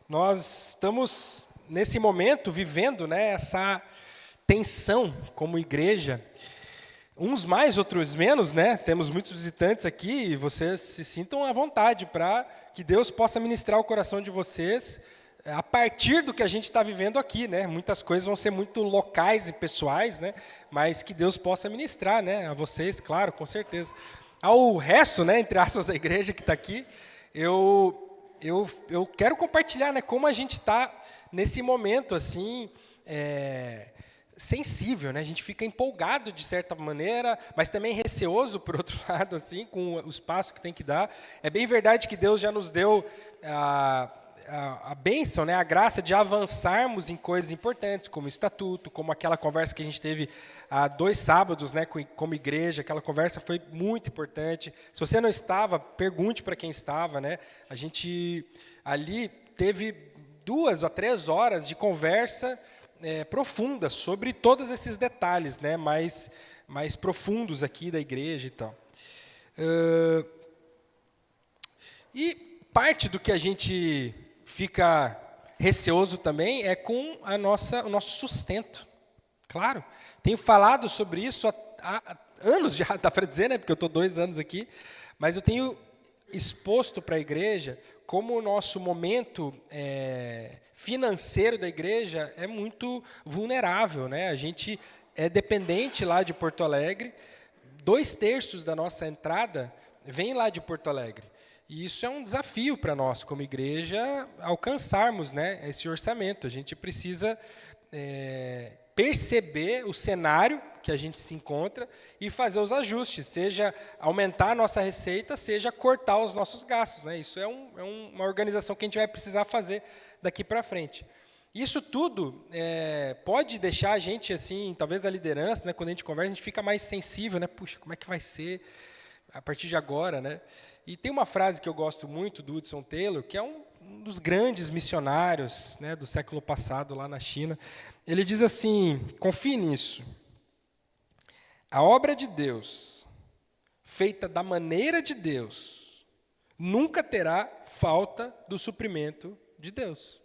Nós estamos, nesse momento, vivendo, né, essa tensão como igreja. Uns mais, outros menos, né? Temos muitos visitantes aqui e vocês se sintam à vontade para que Deus possa ministrar o coração de vocês a partir do que a gente está vivendo aqui, né? Muitas coisas vão ser muito locais e pessoais, né? Mas que Deus possa ministrar, né? A vocês, claro, com certeza. Ao resto, né, entre aspas, da igreja que está aqui, eu quero compartilhar, né, como a gente está nesse momento assim, sensível, né? A gente fica empolgado de certa maneira, mas também receoso por outro lado, assim, com os passos que tem que dar. É bem verdade que Deus já nos deu a bênção, né, a graça de avançarmos em coisas importantes, como o estatuto, como aquela conversa que a gente teve há 2 sábados, né, como igreja. Aquela conversa foi muito importante. Se você não estava, pergunte para quem estava, né? A gente ali teve 2 a 3 horas de conversa profunda sobre todos esses detalhes, né, mais profundos aqui da igreja e tal. E parte do que a gente fica receoso também é com o nosso sustento. Claro, tenho falado sobre isso há anos já, dá para dizer, né, porque eu estou 2 anos aqui, mas eu tenho exposto para a igreja como o nosso momento financeiro da igreja é muito vulnerável, né? A gente é dependente lá de Porto Alegre, 2/3 da nossa entrada vem lá de Porto Alegre. E isso é um desafio para nós, como igreja, alcançarmos, né, esse orçamento. A gente precisa perceber o cenário que a gente se encontra e fazer os ajustes, seja aumentar a nossa receita, seja cortar os nossos gastos, né? Isso é uma organização que a gente vai precisar fazer daqui para frente. Isso tudo pode deixar a gente, assim, talvez a liderança, né, quando a gente conversa, a gente fica mais sensível, né? Puxa, como é que vai ser a partir de agora, né? E tem uma frase que eu gosto muito do Hudson Taylor, que é um dos grandes missionários, né, do século passado lá na China. Ele diz assim: confie nisso. A obra de Deus, feita da maneira de Deus, nunca terá falta do suprimento de Deus.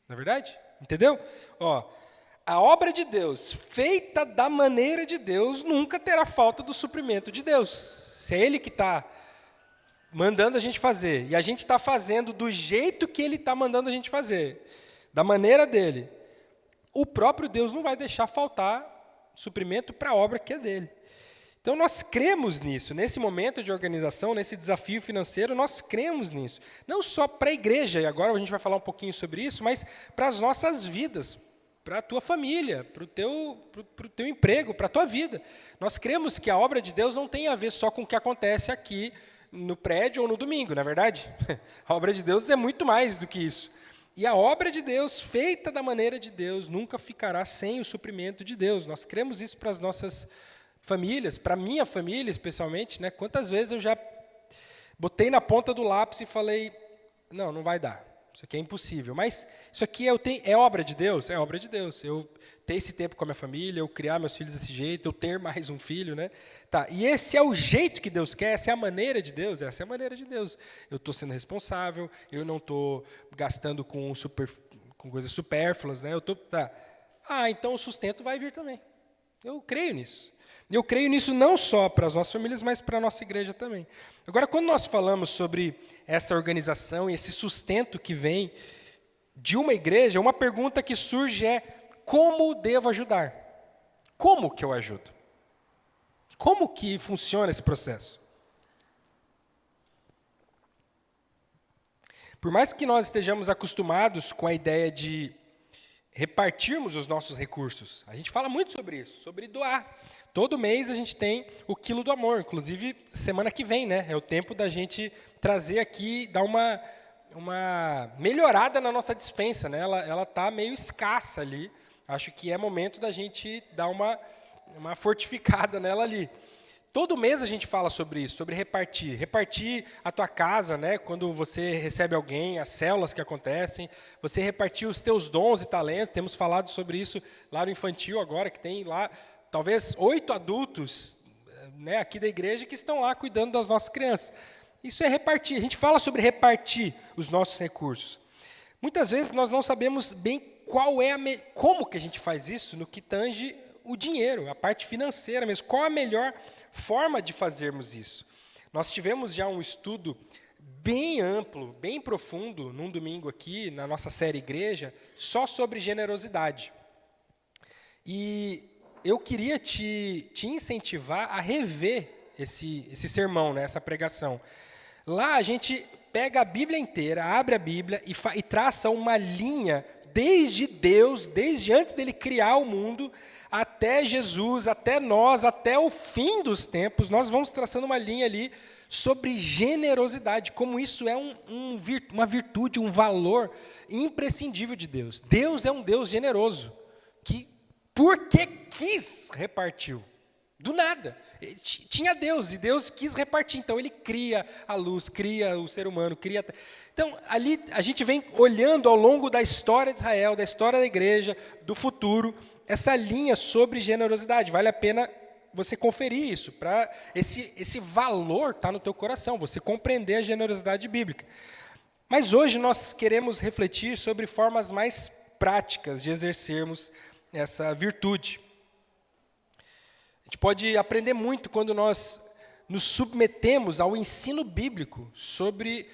Não é verdade? Entendeu? A obra de Deus, feita da maneira de Deus, nunca terá falta do suprimento de Deus. Se é Ele que está mandando a gente fazer, e a gente está fazendo do jeito que Ele está mandando a gente fazer, da maneira dEle, o próprio Deus não vai deixar faltar suprimento para a obra que é dEle. Então, nós cremos nisso. Nesse momento de organização, nesse desafio financeiro, nós cremos nisso. Não só para a igreja, e agora a gente vai falar um pouquinho sobre isso, mas para as nossas vidas, para a tua família, para o teu emprego, para a tua vida. Nós cremos que a obra de Deus não tem a ver só com o que acontece aqui no prédio ou no domingo, não é verdade? A obra de Deus é muito mais do que isso. E a obra de Deus, feita da maneira de Deus, nunca ficará sem o suprimento de Deus. Nós cremos isso para as nossas famílias, para a minha família especialmente, né? Quantas vezes eu já botei na ponta do lápis e falei, não vai dar. Isso aqui é impossível. Mas isso aqui é obra de Deus? É obra de Deus. Eu ter esse tempo com a minha família, eu criar meus filhos desse jeito, eu ter mais um filho, né? Tá, e esse é o jeito que Deus quer, essa é a maneira de Deus, essa é a maneira de Deus. Eu estou sendo responsável, eu não estou gastando com coisas supérfluas, né? Então o sustento vai vir também. Eu creio nisso. E eu creio nisso não só para as nossas famílias, mas para a nossa igreja também. Agora, quando nós falamos sobre essa organização e esse sustento que vem de uma igreja, uma pergunta que surge é: como devo ajudar? Como que eu ajudo? Como que funciona esse processo? Por mais que nós estejamos acostumados com a ideia de repartirmos os nossos recursos, a gente fala muito sobre isso, sobre doar. Todo mês a gente tem o quilo do amor, inclusive semana que vem, né? É o tempo da gente trazer aqui, dar uma melhorada na nossa despensa, né? Ela está meio escassa ali. Acho que é momento da gente dar uma fortificada nela ali. Todo mês a gente fala sobre isso, sobre repartir. Repartir a tua casa, né? Quando você recebe alguém, as células que acontecem. Você repartir os teus dons e talentos. Temos falado sobre isso lá no infantil agora, que tem lá talvez 8 adultos, né, aqui da igreja que estão lá cuidando das nossas crianças. Isso é repartir. A gente fala sobre repartir os nossos recursos. Muitas vezes nós não sabemos bem como que a gente faz isso no que tange o dinheiro, a parte financeira mesmo. Qual a melhor forma de fazermos isso? Nós tivemos já um estudo bem amplo, bem profundo, num domingo aqui, na nossa série Igreja, só sobre generosidade. E eu queria te incentivar a rever esse sermão, né, essa pregação. Lá a gente pega a Bíblia inteira, abre a Bíblia e traça uma linha desde Deus, desde antes dele criar o mundo, até Jesus, até nós, até o fim dos tempos. Nós vamos traçando uma linha ali sobre generosidade, como isso é uma virtude, um valor imprescindível de Deus. Deus é um Deus generoso, que porque quis repartiu, do nada. Tinha Deus, e Deus quis repartir, então ele cria a luz, cria o ser humano, cria... Então, ali a gente vem olhando ao longo da história de Israel, da história da igreja, do futuro, essa linha sobre generosidade. Vale a pena você conferir isso, para esse valor estar no teu coração, você compreender a generosidade bíblica. Mas hoje nós queremos refletir sobre formas mais práticas de exercermos essa virtude. A gente pode aprender muito quando nós nos submetemos ao ensino bíblico sobre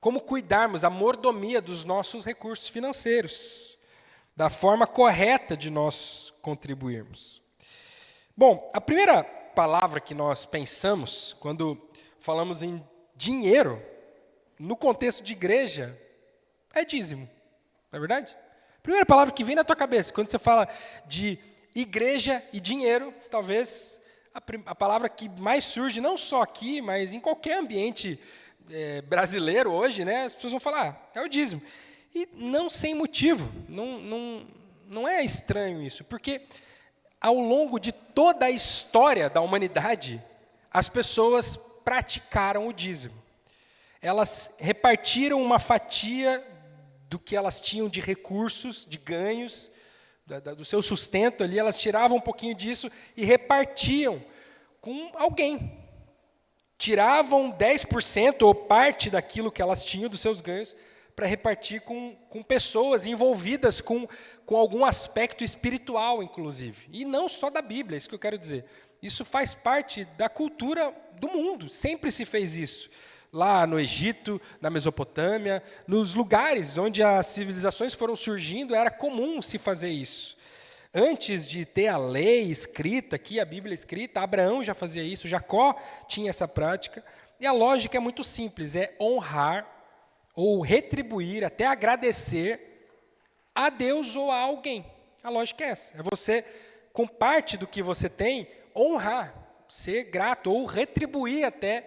como cuidarmos, a mordomia dos nossos recursos financeiros, da forma correta de nós contribuirmos. Bom, a primeira palavra que nós pensamos quando falamos em dinheiro, no contexto de igreja, é dízimo, não é verdade? A primeira palavra que vem na tua cabeça, quando você fala de igreja e dinheiro, talvez a palavra que mais surge, não só aqui, mas em qualquer ambiente brasileiro hoje, né, as pessoas vão falar, é o dízimo. E não sem motivo, não é estranho isso, porque ao longo de toda a história da humanidade, as pessoas praticaram o dízimo. Elas repartiram uma fatia do que elas tinham de recursos, de ganhos, do seu sustento ali, elas tiravam um pouquinho disso e repartiam com alguém. Tiravam 10% ou parte daquilo que elas tinham dos seus ganhos para repartir com pessoas envolvidas com algum aspecto espiritual, inclusive. E não só da Bíblia, é isso que eu quero dizer. Isso faz parte da cultura do mundo, sempre se fez isso. Lá no Egito, na Mesopotâmia, nos lugares onde as civilizações foram surgindo, era comum se fazer isso. Antes de ter a lei escrita, aqui a Bíblia escrita, Abraão já fazia isso, Jacó tinha essa prática. E a lógica é muito simples, é honrar ou retribuir, até agradecer a Deus ou a alguém. A lógica é essa, é você, com parte do que você tem, honrar, ser grato ou retribuir até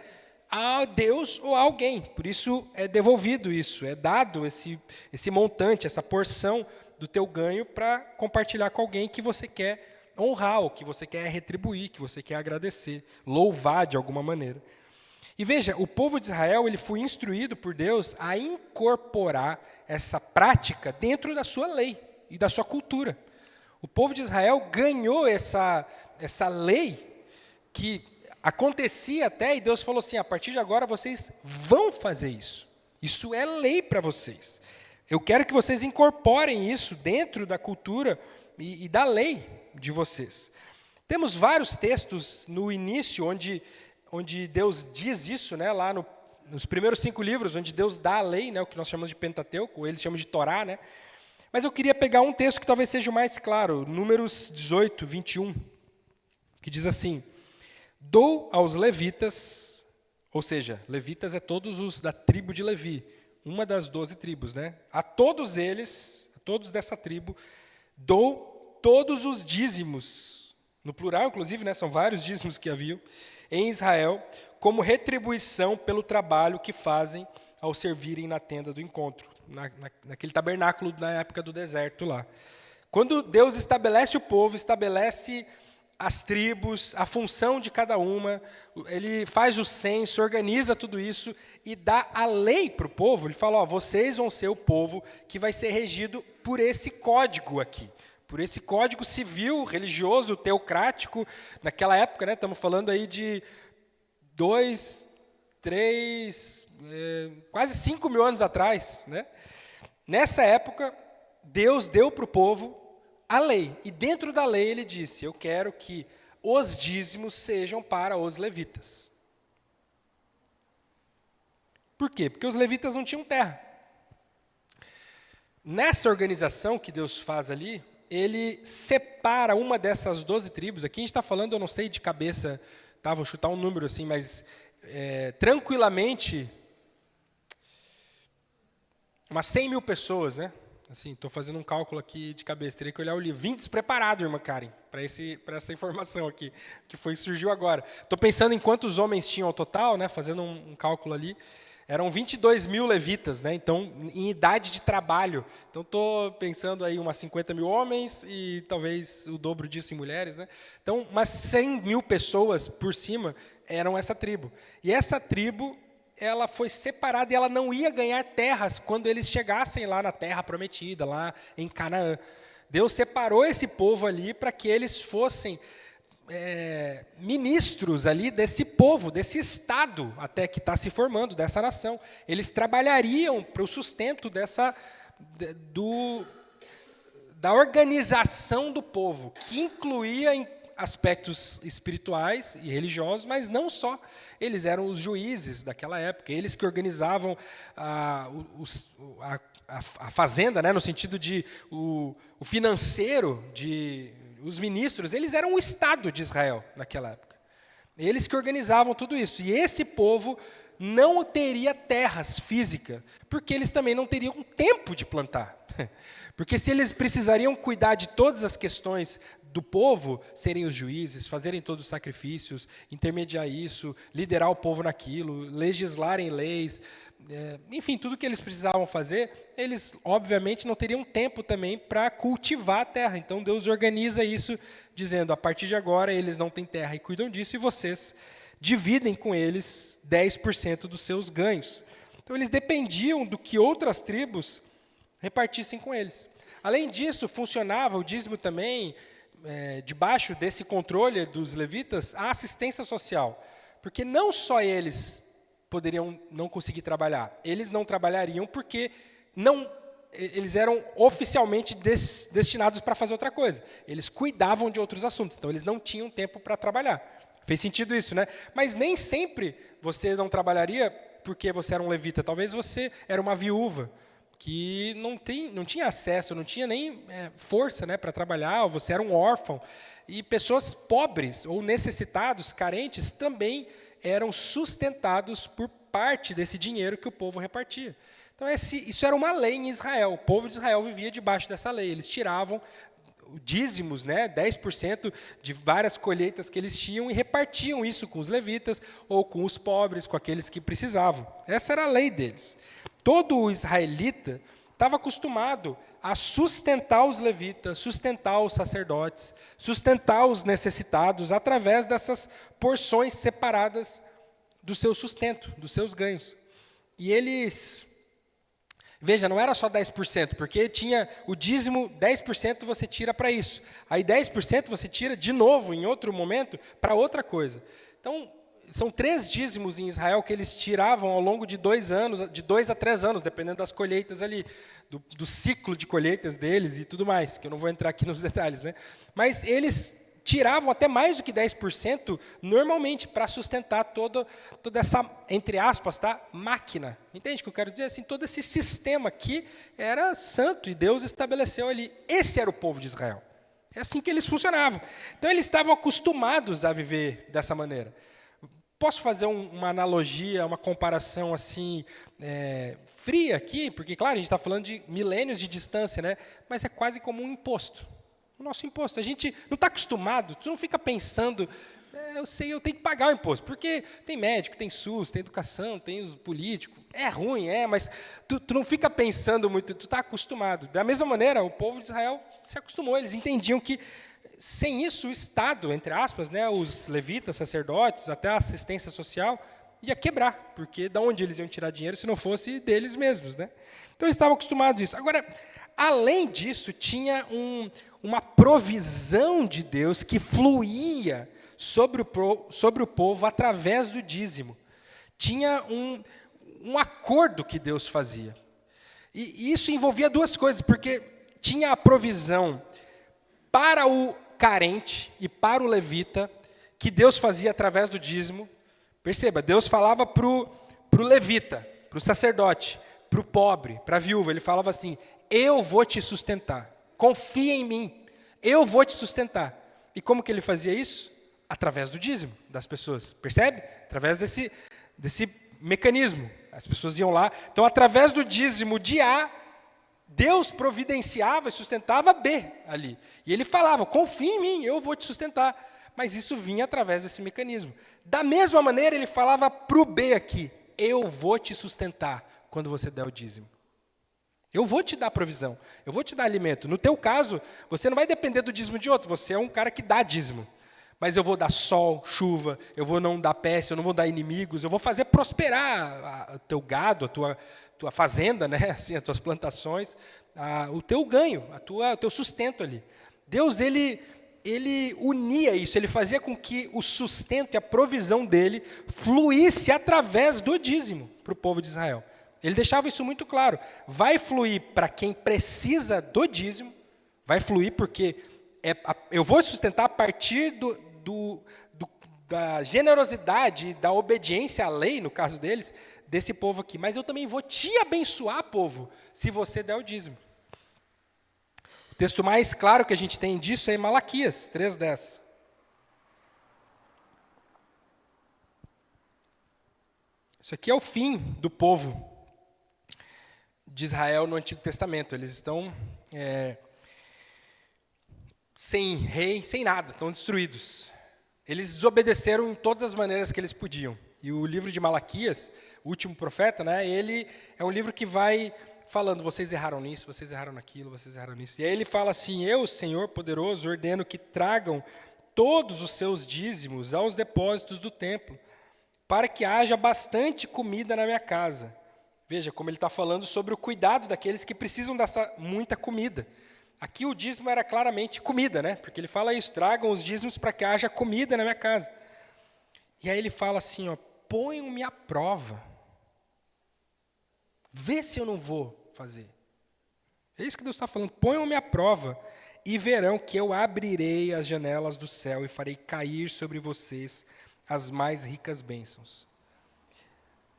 a Deus ou a alguém. Por isso é devolvido isso, é dado esse montante, essa porção do teu ganho para compartilhar com alguém que você quer honrar, ou que você quer retribuir, que você quer agradecer, louvar de alguma maneira. E veja, o povo de Israel ele foi instruído por Deus a incorporar essa prática dentro da sua lei e da sua cultura. O povo de Israel ganhou essa lei que acontecia até, e Deus falou assim, a partir de agora vocês vão fazer isso. Isso é lei para vocês. Eu quero que vocês incorporem isso dentro da cultura e da lei de vocês. Temos vários textos no início onde Deus diz isso, né, lá nos primeiros 5 livros, onde Deus dá a lei, né, o que nós chamamos de Pentateuco, ou eles chamam de Torá, né? Mas eu queria pegar um texto que talvez seja o mais claro, Números 18, 21, que diz assim: dou aos levitas, ou seja, levitas é todos os da tribo de Levi, uma das 12 tribos, né? A todos eles, a todos dessa tribo, dou todos os dízimos, no plural, inclusive, né, são vários dízimos que haviam, em Israel, como retribuição pelo trabalho que fazem ao servirem na tenda do encontro, naquele tabernáculo na época do deserto lá. Quando Deus estabelece o povo, estabelece as tribos, a função de cada uma, ele faz o censo, organiza tudo isso e dá a lei para o povo. Ele fala, vocês vão ser o povo que vai ser regido por esse código aqui, por esse código civil, religioso, teocrático. Naquela época, né, estamos falando aí de quase 5 mil anos atrás, né? Nessa época, Deus deu para o povo a lei. E dentro da lei ele disse, eu quero que os dízimos sejam para os levitas. Por quê? Porque os levitas não tinham terra. Nessa organização que Deus faz ali, ele separa uma dessas 12 tribos. Aqui a gente está falando, eu não sei de cabeça, tá? Vou chutar um número assim, mas tranquilamente, umas 100 mil pessoas, né? Assim, estou fazendo um cálculo aqui de cabeça, teria que olhar o livro. Vim despreparado, irmã Karen, para essa informação aqui, que surgiu agora. Estou pensando em quantos homens tinham ao total, né? Fazendo um cálculo ali. Eram 22 mil levitas, né? Então, em idade de trabalho. Então, estou pensando aí umas 50 mil homens e talvez o dobro disso em mulheres, né? Então, umas 100 mil pessoas por cima eram essa tribo. E essa tribo, ela foi separada e ela não ia ganhar terras quando eles chegassem lá na terra prometida, lá em Canaã. Deus separou esse povo ali para que eles fossem ministros ali desse povo, desse estado até que está se formando, dessa nação. Eles trabalhariam para o sustento da organização do povo, que incluía em aspectos espirituais e religiosos, mas não só. Eles eram os juízes daquela época, eles que organizavam a fazenda, né, no sentido de o financeiro, os ministros, eles eram o Estado de Israel naquela época. Eles que organizavam tudo isso. E esse povo não teria terras físicas, porque eles também não teriam tempo de plantar. Porque se eles precisariam cuidar de todas as questões do povo, serem os juízes, fazerem todos os sacrifícios, intermediar isso, liderar o povo naquilo, legislarem leis, enfim, tudo que eles precisavam fazer, eles obviamente não teriam tempo também para cultivar a terra. Então Deus organiza isso dizendo, a partir de agora eles não têm terra e cuidam disso, e vocês dividem com eles 10% dos seus ganhos. Então eles dependiam do que outras tribos repartissem com eles. Além disso, funcionava o dízimo também, debaixo desse controle dos levitas, a assistência social. Porque não só eles poderiam não conseguir trabalhar, eles não trabalhariam porque eles eram oficialmente destinados para fazer outra coisa. Eles cuidavam de outros assuntos, então eles não tinham tempo para trabalhar. Fez sentido isso, né? Mas nem sempre você não trabalharia porque você era um levita. Talvez você era uma viúva que não tinha acesso, não tinha nem força, né, para trabalhar, ou você era um órfão. E pessoas pobres ou necessitados, carentes, também eram sustentados por parte desse dinheiro que o povo repartia. Então, isso era uma lei em Israel. O povo de Israel vivia debaixo dessa lei. Eles tiravam dízimos, né, 10% de várias colheitas que eles tinham e repartiam isso com os levitas ou com os pobres, com aqueles que precisavam. Essa era a lei deles. Todo israelita estava acostumado a sustentar os levitas, sustentar os sacerdotes, sustentar os necessitados através dessas porções separadas do seu sustento, dos seus ganhos. E eles, veja, não era só 10%, porque tinha o dízimo, 10% você tira para isso. Aí 10% você tira de novo, em outro momento, para outra coisa. Então, são 3 dízimos em Israel que eles tiravam ao longo de 2 anos, de 2 a 3 anos, dependendo das colheitas ali, do ciclo de colheitas deles e tudo mais, que eu não vou entrar aqui nos detalhes, né? Mas eles tiravam até mais do que 10% normalmente para sustentar toda essa, entre aspas, tá, máquina. Entende o que eu quero dizer? Assim, todo esse sistema aqui era santo e Deus estabeleceu ali. Esse era o povo de Israel. É assim que eles funcionavam. Então eles estavam acostumados a viver dessa maneira. Posso fazer uma analogia, uma comparação assim, fria aqui, porque, claro, a gente está falando de milênios de distância, né? Mas é quase como um imposto. O nosso imposto. A gente não está acostumado, tu não fica pensando, eu tenho que pagar o imposto, porque tem médico, tem SUS, tem educação, tem os políticos. É ruim, mas tu não fica pensando muito, tu está acostumado. Da mesma maneira, o povo de Israel se acostumou, eles entendiam que sem isso, o Estado, entre aspas, né, os levitas, sacerdotes, até a assistência social, ia quebrar, porque de onde eles iam tirar dinheiro se não fosse deles mesmos, né? Então, eles estavam acostumados a isso. Agora, além disso, tinha uma provisão de Deus que fluía sobre o povo através do dízimo. tinha um acordo que Deus fazia. E isso envolvia duas coisas, porque tinha a provisão para o carente e para o levita, que Deus fazia através do dízimo. Perceba, Deus falava para o levita, para o sacerdote, para o pobre, para a viúva. Ele falava assim: eu vou te sustentar, confia em mim, eu vou te sustentar. E como que ele fazia isso? Através do dízimo das pessoas, percebe? Através desse mecanismo. As pessoas iam lá, então através do dízimo de A, Deus providenciava e sustentava B ali. E ele falava: confia em mim, eu vou te sustentar. Mas isso vinha através desse mecanismo. Da mesma maneira, ele falava para o B aqui: eu vou te sustentar quando você der o dízimo. Eu vou te dar provisão, eu vou te dar alimento. No teu caso, você não vai depender do dízimo de outro, você é um cara que dá dízimo. Mas eu vou dar sol, chuva, eu vou não dar peste, eu não vou dar inimigos, eu vou fazer prosperar o teu gado, a tua fazenda, né? Assim, as tuas plantações, o teu ganho, o teu sustento ali. Deus, ele unia isso, ele fazia com que o sustento e a provisão dele fluísse através do dízimo para o povo de Israel. Ele deixava isso muito claro. Vai fluir para quem precisa do dízimo, vai fluir porque eu vou sustentar a partir da generosidade e da obediência à lei, no caso deles, desse povo aqui. Mas eu também vou te abençoar, povo, se você der o dízimo. O texto mais claro que a gente tem disso é em Malaquias 3:10. Isso aqui é o fim do povo de Israel no Antigo Testamento. Eles estão sem rei, sem nada, estão destruídos. Eles desobedeceram em todas as maneiras que eles podiam. E o livro de Malaquias, o último profeta, né, ele é um livro que vai falando: vocês erraram nisso, vocês erraram naquilo, vocês erraram nisso. E aí ele fala assim: eu, Senhor poderoso, ordeno que tragam todos os seus dízimos aos depósitos do templo, para que haja bastante comida na minha casa. Veja como ele está falando sobre o cuidado daqueles que precisam dessa muita comida. Aqui o dízimo era claramente comida, né? Porque ele fala isso: tragam os dízimos para que haja comida na minha casa. E aí ele fala assim, ó: ponham-me à prova. Vê se eu não vou fazer. É isso que Deus está falando: ponham-me à prova e verão que eu abrirei as janelas do céu e farei cair sobre vocês as mais ricas bênçãos.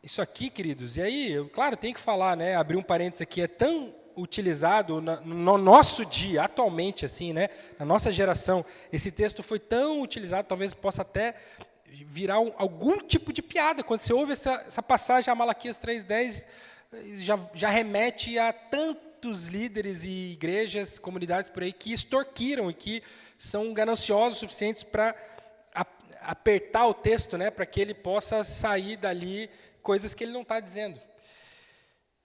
Isso aqui, queridos, e aí, claro, tem que falar, né? Abrir um parênteses aqui, é tão utilizado no nosso dia, atualmente, assim, né? Na nossa geração, esse texto foi tão utilizado, talvez possa até virar algum tipo de piada. Quando você ouve essa passagem, a Malaquias 3:10, já remete a tantos líderes e igrejas, comunidades por aí, que extorquiram e que são gananciosos o suficientes para apertar o texto, né? Para que ele possa sair dali coisas que ele não está dizendo.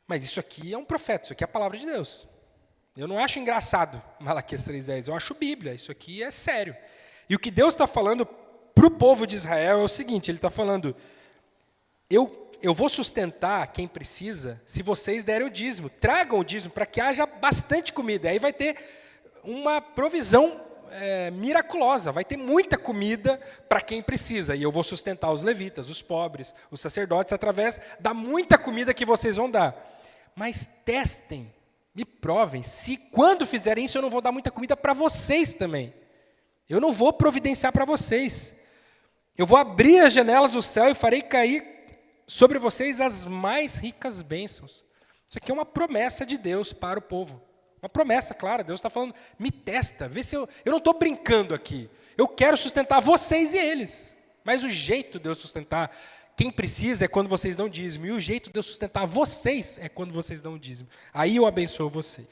Mas isso aqui é um profeta, isso aqui é a palavra de Deus. Eu não acho engraçado Malaquias 3:10, eu acho Bíblia, isso aqui é sério. E o que Deus está falando para o povo de Israel é o seguinte: ele está falando: eu vou sustentar quem precisa se vocês derem o dízimo. Tragam o dízimo para que haja bastante comida. Aí vai ter uma provisão miraculosa, vai ter muita comida para quem precisa. E eu vou sustentar os levitas, os pobres, os sacerdotes, através da muita comida que vocês vão dar. Mas testem, me provem, se quando fizerem isso eu não vou dar muita comida para vocês também. Eu não vou providenciar para vocês. Eu vou abrir as janelas do céu e farei cair sobre vocês as mais ricas bênçãos. Isso aqui é uma promessa de Deus para o povo. Uma promessa clara. Deus está falando: me testa, vê se eu não estou brincando aqui. Eu quero sustentar vocês e eles. Mas o jeito de eu sustentar quem precisa é quando vocês dão dízimo. E o jeito de eu sustentar vocês é quando vocês dão dízimo. Aí eu abençoo vocês.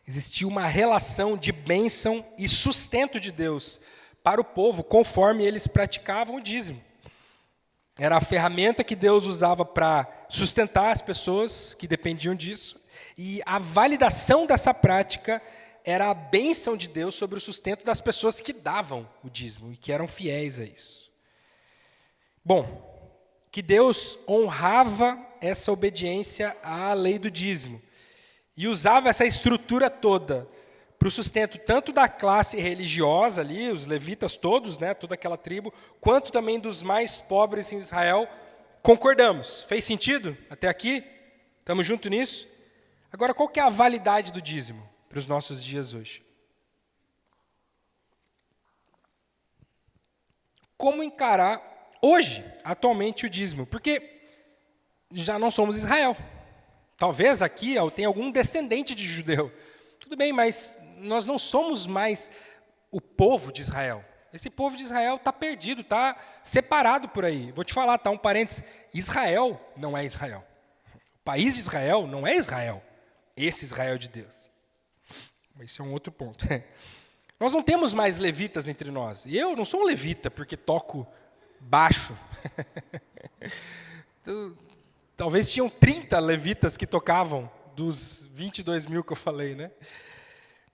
Existia uma relação de bênção e sustento de Deus para o povo, conforme eles praticavam o dízimo. Era a ferramenta que Deus usava para sustentar as pessoas que dependiam disso. E a validação dessa prática era a bênção de Deus sobre o sustento das pessoas que davam o dízimo e que eram fiéis a isso. Bom, que Deus honrava essa obediência à lei do dízimo e usava essa estrutura toda para o sustento tanto da classe religiosa ali, os levitas todos, né, toda aquela tribo, quanto também dos mais pobres em Israel. Concordamos. Fez sentido até aqui? Estamos juntos nisso? Agora, qual que é a validade do dízimo para os nossos dias hoje? Como encarar hoje, atualmente, o dízimo? Porque já não somos Israel. Talvez aqui tenha algum descendente de judeu. Tudo bem, mas nós não somos mais o povo de Israel. Esse povo de Israel está perdido, está separado por aí. Vou te falar, tá um parênteses. Israel não é Israel. O país de Israel não é Israel. Esse Israel de Deus. Esse é um outro ponto. Nós não temos mais levitas entre nós. E eu não sou um levita porque toco baixo. Talvez tinham 30 levitas que tocavam dos 22 mil que eu falei, né?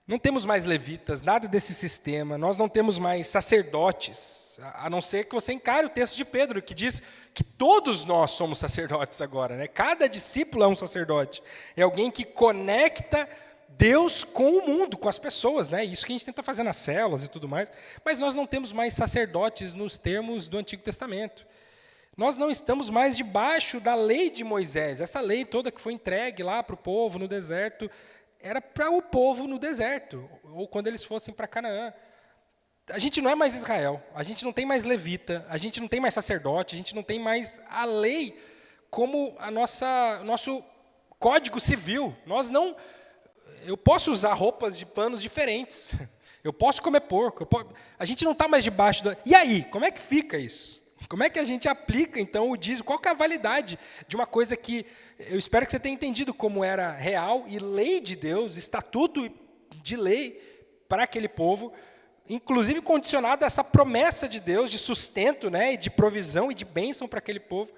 Não temos mais levitas, nada desse sistema. Nós não temos mais sacerdotes, a não ser que você encare o texto de Pedro, que diz que todos nós somos sacerdotes agora, né? Cada discípulo é um sacerdote. É alguém que conecta Deus com o mundo, com as pessoas, né? Isso que a gente tenta fazer nas células e tudo mais. Mas nós não temos mais sacerdotes nos termos do Antigo Testamento. Nós não estamos mais debaixo da lei de Moisés. Essa lei toda que foi entregue lá para o povo no deserto, era para o povo no deserto, ou quando eles fossem para Canaã. A gente não é mais Israel, a gente não tem mais levita, a gente não tem mais sacerdote, a gente não tem mais a lei como nosso código civil. Eu posso usar roupas de panos diferentes, eu posso comer porco, a gente não está mais debaixo da... E aí, como é que fica isso? Como é que a gente aplica, então, o dízimo? Qual que é a validade de uma coisa que... Eu espero que você tenha entendido como era real e lei de Deus, estatuto de lei para aquele povo, inclusive condicionado a essa promessa de Deus de sustento, né, e de provisão e de bênção para aquele povo.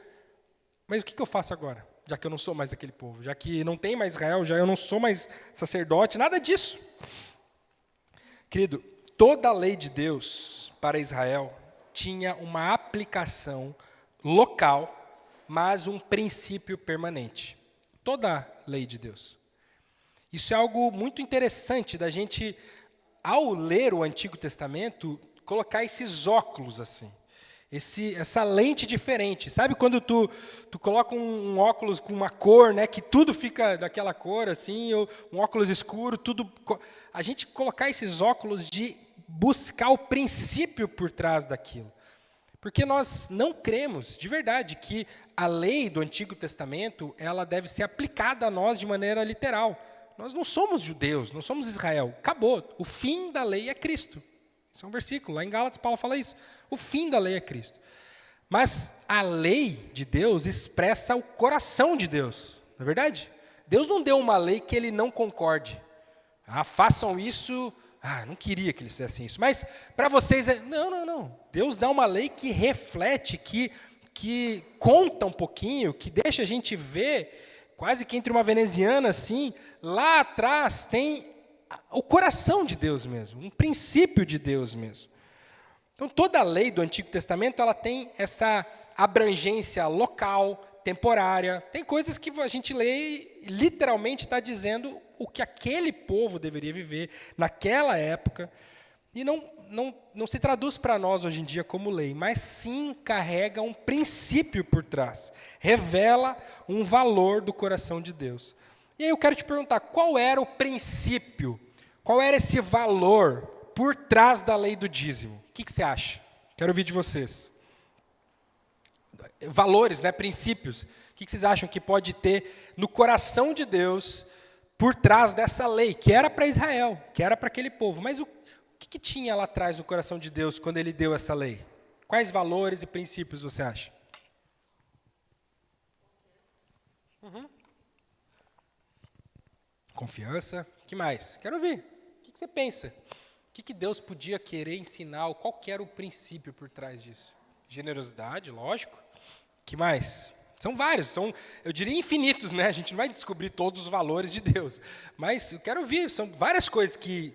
Mas o que eu faço agora? Já que eu não sou mais aquele povo, já que não tem mais Israel, já eu não sou mais sacerdote, nada disso. Querido, toda a lei de Deus para Israel tinha uma aplicação local, mas um princípio permanente. Toda a lei de Deus. Isso é algo muito interessante da gente, ao ler o Antigo Testamento, colocar esses óculos assim. Essa lente diferente. Sabe quando tu coloca um óculos com uma cor, né, que tudo fica daquela cor, assim, ou um óculos escuro, tudo... A gente colocar esses óculos de buscar o princípio por trás daquilo. Porque nós não cremos, de verdade, que a lei do Antigo Testamento ela deve ser aplicada a nós de maneira literal. Nós não somos judeus, não somos Israel. Acabou. O fim da lei é Cristo. Esse é um versículo. Lá em Gálatas, Paulo fala isso. O fim da lei é Cristo. Mas a lei de Deus expressa o coração de Deus. Não é verdade? Deus não deu uma lei que ele não concorde. Façam isso... não queria que eles fizessem isso. Mas para vocês... Não. Deus dá uma lei que reflete, que conta um pouquinho, que deixa a gente ver, quase que entre uma veneziana assim, lá atrás tem o coração de Deus mesmo, um princípio de Deus mesmo. Então, toda a lei do Antigo Testamento ela tem essa abrangência local, temporária. Tem coisas que a gente lê e literalmente está dizendo o que aquele povo deveria viver naquela época. E não se traduz para nós hoje em dia como lei, mas sim carrega um princípio por trás. Revela um valor do coração de Deus. E aí eu quero te perguntar, qual era o princípio? Qual era esse valor por trás da lei do dízimo? O que você acha? Quero ouvir de vocês. Valores, né, princípios. O que vocês acham que pode ter no coração de Deus por trás dessa lei, que era para Israel, que era para aquele povo? Mas o que tinha lá atrás no coração de Deus quando ele deu essa lei? Quais valores e princípios você acha? Confiança. O que mais? Quero ouvir. O que você pensa? O que Deus podia querer ensinar? Qual que era o princípio por trás disso? Generosidade, lógico. O que mais? São vários, eu diria infinitos, né? A gente não vai descobrir todos os valores de Deus. Mas eu quero ouvir, são várias coisas que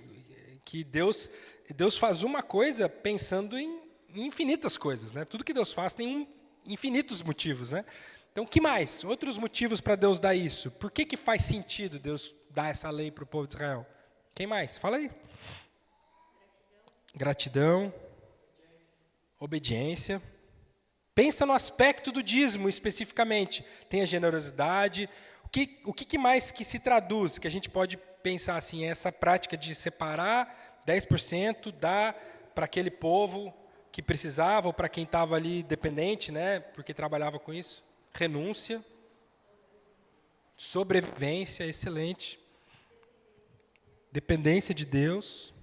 Deus faz uma coisa pensando em infinitas coisas, né? Tudo que Deus faz tem infinitos motivos, né? Então, o que mais? Outros motivos para Deus dar isso? Por que faz sentido Deus dar essa lei para o povo de Israel? Quem mais? Fala aí. Gratidão. Obediência. Pensa no aspecto do dízimo especificamente. Tem a generosidade. O que mais que se traduz, que a gente pode pensar assim, essa prática de separar 10%, dar para aquele povo que precisava, ou para quem estava ali dependente, né, porque trabalhava com isso. Renúncia. Sobrevivência, excelente. Dependência de Deus.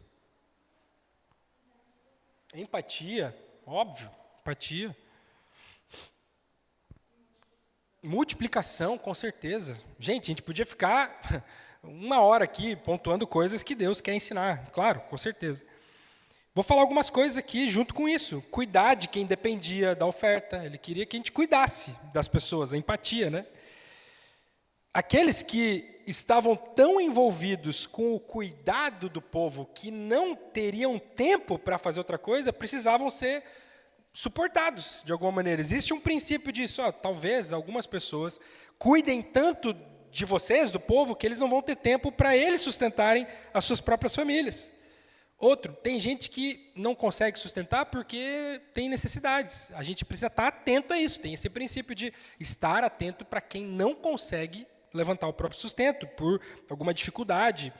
Empatia, óbvio, empatia. Multiplicação, com certeza. Gente, a gente podia ficar 1 hora aqui pontuando coisas que Deus quer ensinar. Claro, com certeza. Vou falar algumas coisas aqui junto com isso. Cuidar de quem dependia da oferta. Ele queria que a gente cuidasse das pessoas, a empatia, né? Aqueles que estavam tão envolvidos com o cuidado do povo que não teriam tempo para fazer outra coisa, precisavam ser suportados de alguma maneira. Existe um princípio disso. Talvez algumas pessoas cuidem tanto de vocês, do povo, que eles não vão ter tempo para eles sustentarem as suas próprias famílias. Outro, tem gente que não consegue sustentar porque tem necessidades. A gente precisa estar atento a isso. Tem esse princípio de estar atento para quem não consegue levantar o próprio sustento por alguma dificuldade,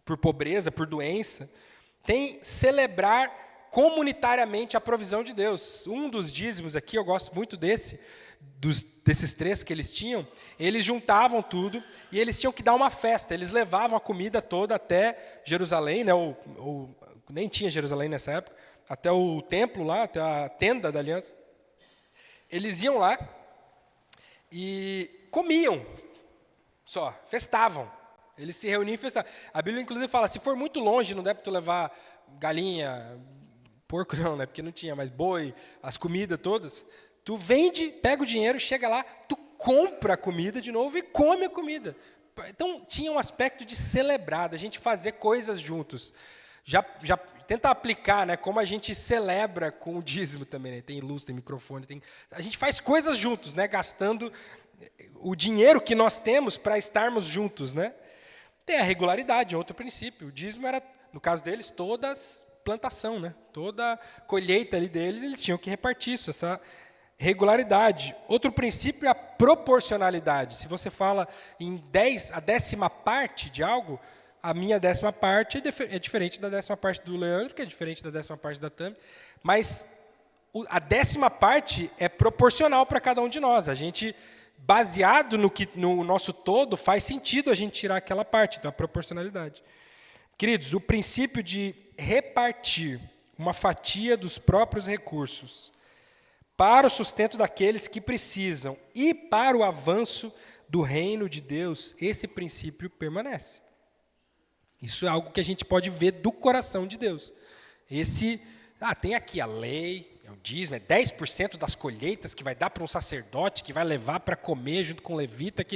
por pobreza, por doença. Tem celebrar comunitariamente a provisão de Deus. Um dos dízimos aqui, eu gosto muito desses 3 que eles tinham, eles juntavam tudo e eles tinham que dar uma festa. Eles levavam a comida toda até Jerusalém, né, ou nem tinha Jerusalém nessa época, até o templo lá, até a tenda da aliança. Eles iam lá e comiam só, festavam. Eles se reuniam e festavam. A Bíblia, inclusive, fala, se for muito longe, não deve tu levar galinha, porco não, né, porque não tinha, mas boi, as comidas todas. Tu vende, pega o dinheiro, chega lá, tu compra a comida de novo e come a comida. Então, tinha um aspecto de celebrar, da gente fazer coisas juntos. Já tenta aplicar, né, como a gente celebra com o dízimo também. Né? Tem luz, tem microfone, a gente faz coisas juntos, né, gastando o dinheiro que nós temos para estarmos juntos. Né? Tem a regularidade, outro princípio. O dízimo era, no caso deles, todas plantação, né? Toda colheita ali deles, eles tinham que repartir isso, essa regularidade. Outro princípio é a proporcionalidade. Se você fala em a 10ª parte de algo, a minha 10ª parte é diferente da 10ª parte do Leandro, que é diferente da 10ª parte da Tami, mas a 10ª parte é proporcional para cada um de nós. A gente, baseado no nosso todo, faz sentido a gente tirar aquela parte, então a proporcionalidade. Queridos, o princípio de repartir uma fatia dos próprios recursos para o sustento daqueles que precisam e para o avanço do reino de Deus, esse princípio permanece. Isso é algo que a gente pode ver do coração de Deus. Tem aqui a lei, o dízimo, é 10% das colheitas que vai dar para um sacerdote, que vai levar para comer junto com o levita.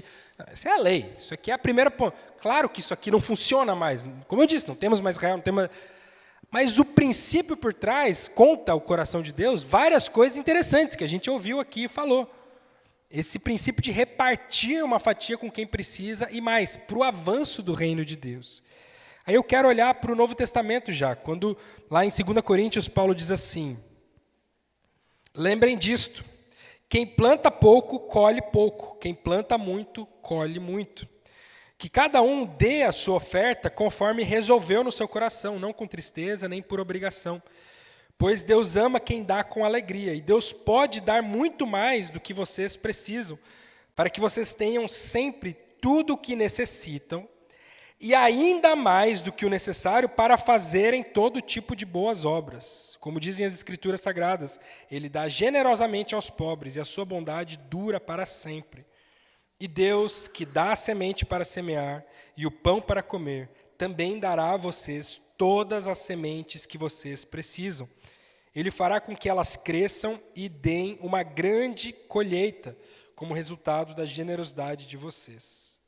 Essa é a lei, isso aqui é a primeira ponta. Claro que isso aqui não funciona mais, como eu disse, não temos mais Israel, não temos... Mas o princípio por trás, conta o coração de Deus, várias coisas interessantes que a gente ouviu aqui e falou. Esse princípio de repartir uma fatia com quem precisa e mais, para o avanço do reino de Deus. Aí eu quero olhar para o Novo Testamento já, quando lá em 2 Coríntios Paulo diz assim, lembrem disto, quem planta pouco, colhe pouco, quem planta muito, colhe muito. Que cada um dê a sua oferta conforme resolveu no seu coração, não com tristeza nem por obrigação. Pois Deus ama quem dá com alegria, e Deus pode dar muito mais do que vocês precisam, para que vocês tenham sempre tudo o que necessitam, e ainda mais do que o necessário para fazerem todo tipo de boas obras. Como dizem as Escrituras Sagradas, Ele dá generosamente aos pobres, e a sua bondade dura para sempre. E Deus, que dá a semente para semear e o pão para comer, também dará a vocês todas as sementes que vocês precisam. Ele fará com que elas cresçam e deem uma grande colheita, como resultado da generosidade de vocês.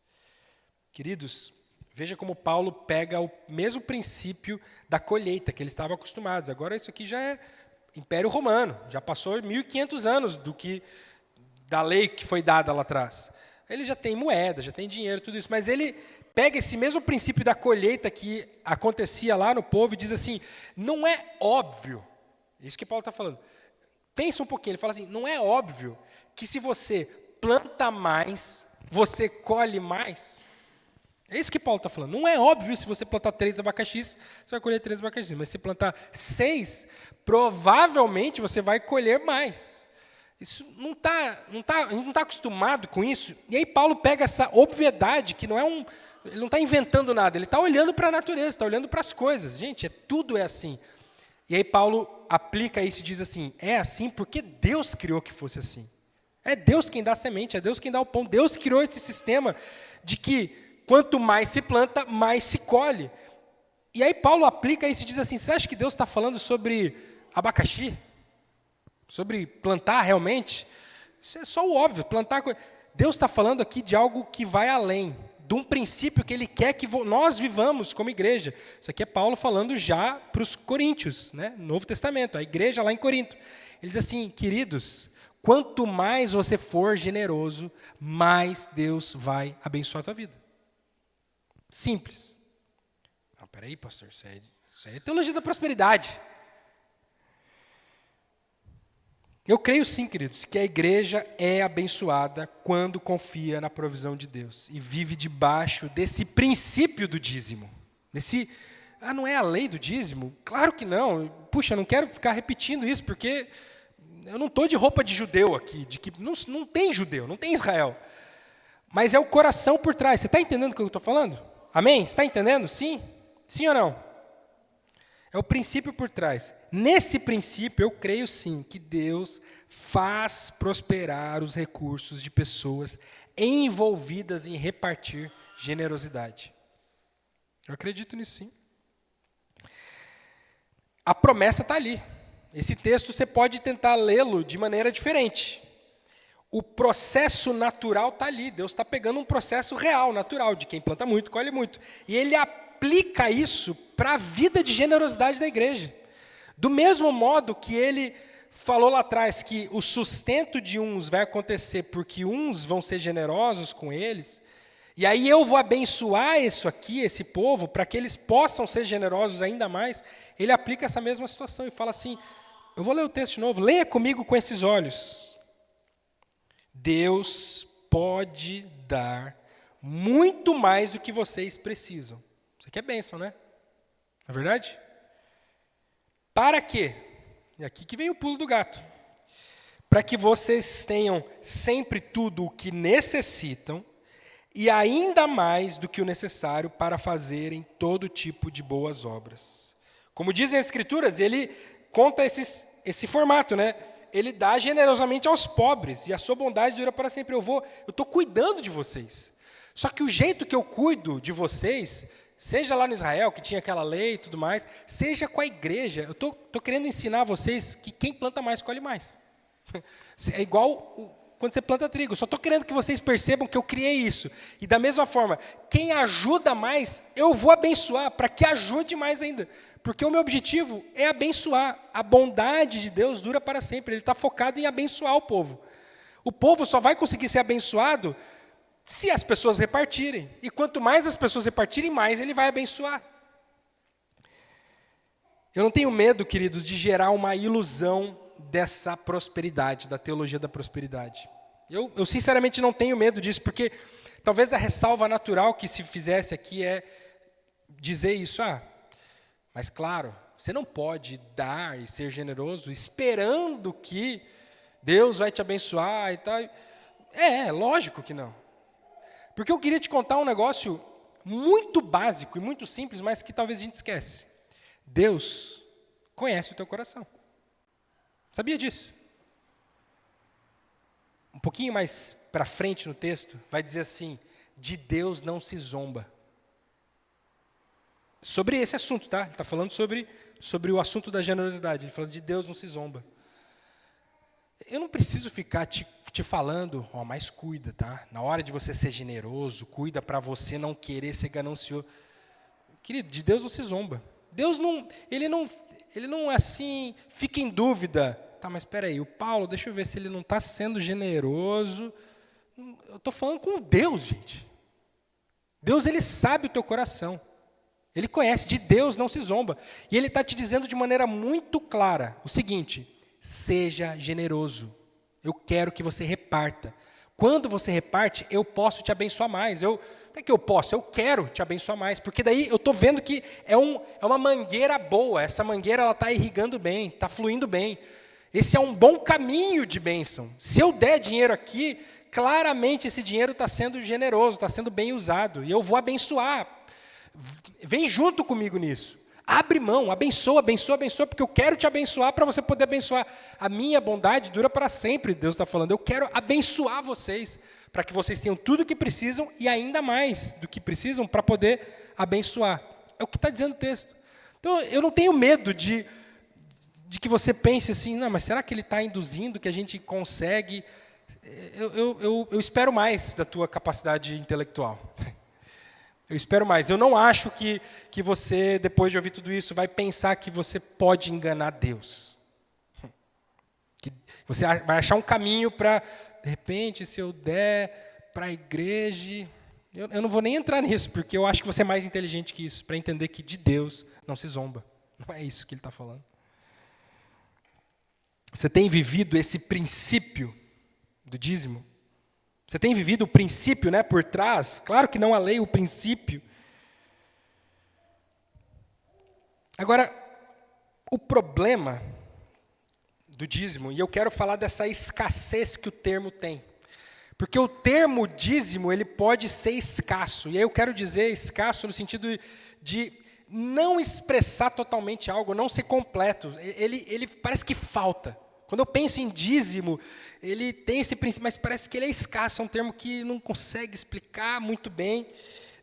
Queridos, veja como Paulo pega o mesmo princípio da colheita que eles estavam acostumados. Agora isso aqui já é Império Romano, já passou 1.500 anos da lei que foi dada lá atrás. Ele já tem moeda, já tem dinheiro, tudo isso, mas ele pega esse mesmo princípio da colheita que acontecia lá no povo e diz assim, não é óbvio, isso que Paulo está falando, pensa um pouquinho, ele fala assim, não é óbvio que se você planta mais, você colhe mais? É isso que Paulo está falando. Não é óbvio se você plantar 3 abacaxis, você vai colher 3 abacaxis. Mas se plantar 6, provavelmente você vai colher mais. Isso a gente não está acostumado com isso. E aí Paulo pega essa obviedade, que não é ele não está inventando nada, ele está olhando para a natureza, está olhando para as coisas. Gente, tudo é assim. E aí Paulo aplica isso e diz assim, é assim porque Deus criou que fosse assim. É Deus quem dá a semente, é Deus quem dá o pão. Deus criou esse sistema de que quanto mais se planta, mais se colhe. E aí Paulo aplica isso e diz assim, você acha que Deus está falando sobre abacaxi? Sobre plantar realmente? Isso é só o óbvio, plantar. Deus está falando aqui de algo que vai além, de um princípio que Ele quer que nós vivamos como igreja. Isso aqui é Paulo falando já para os coríntios, né? Novo Testamento, a igreja lá em Corinto. Ele diz assim, queridos, quanto mais você for generoso, mais Deus vai abençoar a tua vida. Simples. Não, peraí, pastor, isso aí é teologia da prosperidade. Eu creio sim, queridos, que a igreja é abençoada quando confia na provisão de Deus e vive debaixo desse princípio do dízimo. Não é a lei do dízimo? Claro que não. Puxa, eu não quero ficar repetindo isso, porque eu não estou de roupa de judeu aqui, de que não tem judeu, não tem Israel. Mas é o coração por trás. Você está entendendo o que eu estou falando? Amém? Você está entendendo? Sim? Sim ou não? É o princípio por trás. Nesse princípio, eu creio sim que Deus faz prosperar os recursos de pessoas envolvidas em repartir generosidade. Eu acredito nisso sim. A promessa está ali. Esse texto você pode tentar lê-lo de maneira diferente. O processo natural está ali. Deus está pegando um processo real, natural, de quem planta muito, colhe muito. E Ele aplica isso para a vida de generosidade da igreja. Do mesmo modo que Ele falou lá atrás que o sustento de uns vai acontecer porque uns vão ser generosos com eles, e aí eu vou abençoar isso aqui, esse povo, para que eles possam ser generosos ainda mais, Ele aplica essa mesma situação e fala assim, eu vou ler o texto de novo, leia comigo com esses olhos. Deus pode dar muito mais do que vocês precisam. Isso aqui é bênção, né? Não é verdade? Para quê? E aqui que vem o pulo do gato. Para que vocês tenham sempre tudo o que necessitam e ainda mais do que o necessário para fazerem todo tipo de boas obras. Como dizem as Escrituras, ele conta esse formato, né? Ele dá generosamente aos pobres, e a sua bondade dura para sempre. Eu estou cuidando de vocês. Só que o jeito que eu cuido de vocês, seja lá no Israel, que tinha aquela lei e tudo mais, seja com a igreja, eu estou querendo ensinar a vocês que quem planta mais, colhe mais. É igual quando você planta trigo. Eu só estou querendo que vocês percebam que eu criei isso. E da mesma forma, quem ajuda mais, eu vou abençoar para que ajude mais ainda. Porque o meu objetivo é abençoar. A bondade de Deus dura para sempre. Ele está focado em abençoar o povo. O povo só vai conseguir ser abençoado se as pessoas repartirem. E quanto mais as pessoas repartirem, mais Ele vai abençoar. Eu não tenho medo, queridos, de gerar uma ilusão dessa prosperidade, da teologia da prosperidade. Eu sinceramente não tenho medo disso, porque talvez a ressalva natural que se fizesse aqui é dizer isso, mas claro, você não pode dar e ser generoso esperando que Deus vai te abençoar e tal. Lógico que não. Porque eu queria te contar um negócio muito básico e muito simples, mas que talvez a gente esquece. Deus conhece o teu coração. Sabia disso? Um pouquinho mais para frente no texto, vai dizer assim, de Deus não se zomba. Sobre esse assunto, tá? Ele está falando sobre o assunto da generosidade. Ele fala de Deus não se zomba. Eu não preciso ficar te falando, mas cuida, tá? Na hora de você ser generoso, cuida para você não querer ser ganancioso. Querido, de Deus não se zomba. Deus não, ele não assim, fica em dúvida. Tá, mas espera aí, o Paulo, deixa eu ver se ele não está sendo generoso Eu estou falando com Deus, gente. Deus, Ele sabe o teu coração. Ele conhece, de Deus não se zomba. E Ele está te dizendo de maneira muito clara o seguinte: seja generoso. Eu quero que você reparta. Quando você reparte, eu posso te abençoar mais. Não é que eu posso, eu quero te abençoar mais. Porque daí eu estou vendo que é uma mangueira boa. Essa mangueira está irrigando bem, está fluindo bem. Esse é um bom caminho de bênção. Se eu der dinheiro aqui, claramente esse dinheiro está sendo generoso, está sendo bem usado. E eu vou abençoar. Vem junto comigo nisso. Abre mão, abençoa, porque eu quero te abençoar para você poder abençoar. A minha bondade dura para sempre, Deus está falando. Eu quero abençoar vocês, para que vocês tenham tudo o que precisam e ainda mais do que precisam para poder abençoar. É o que está dizendo o texto. Então, eu não tenho medo de que você pense assim, não, mas será que ele está induzindo que a gente consegue? Eu espero mais da tua capacidade intelectual. Eu espero mais. Eu não acho que você, depois de ouvir tudo isso, vai pensar que você pode enganar Deus. Que você vai achar um caminho para, de repente, se eu der para a igreja... Eu não vou nem entrar nisso, porque eu acho que você é mais inteligente que isso, para entender que de Deus não se zomba. Não é isso que ele está falando. Você tem vivido esse princípio do dízimo? Você tem vivido o princípio, né, por trás? Claro que não a lei, o princípio. Agora, o problema do dízimo, e eu quero falar dessa escassez que o termo tem. Porque o termo dízimo, ele pode ser escasso. E aí eu quero dizer escasso no sentido de não expressar totalmente algo, não ser completo. Ele parece que falta. Quando eu penso em dízimo, ele tem esse princípio, mas parece que ele é escasso, é um termo que não consegue explicar muito bem,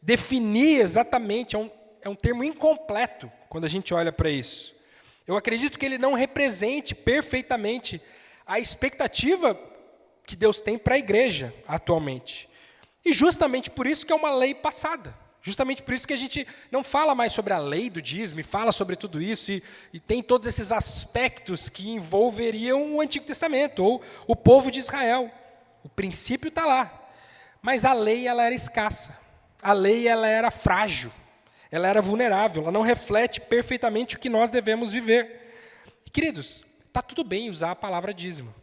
definir exatamente, é um termo incompleto quando a gente olha para isso. Eu acredito que ele não represente perfeitamente a expectativa que Deus tem para a igreja atualmente. E justamente por isso que é uma lei passada. Justamente por isso que a gente não fala mais sobre a lei do dízimo, e fala sobre tudo isso, e tem todos esses aspectos que envolveriam o Antigo Testamento, ou o povo de Israel. O princípio está lá. Mas a lei, ela era escassa. A lei, ela era frágil. Ela era vulnerável. Ela não reflete perfeitamente o que nós devemos viver. E, queridos, está tudo bem usar a palavra dízimo.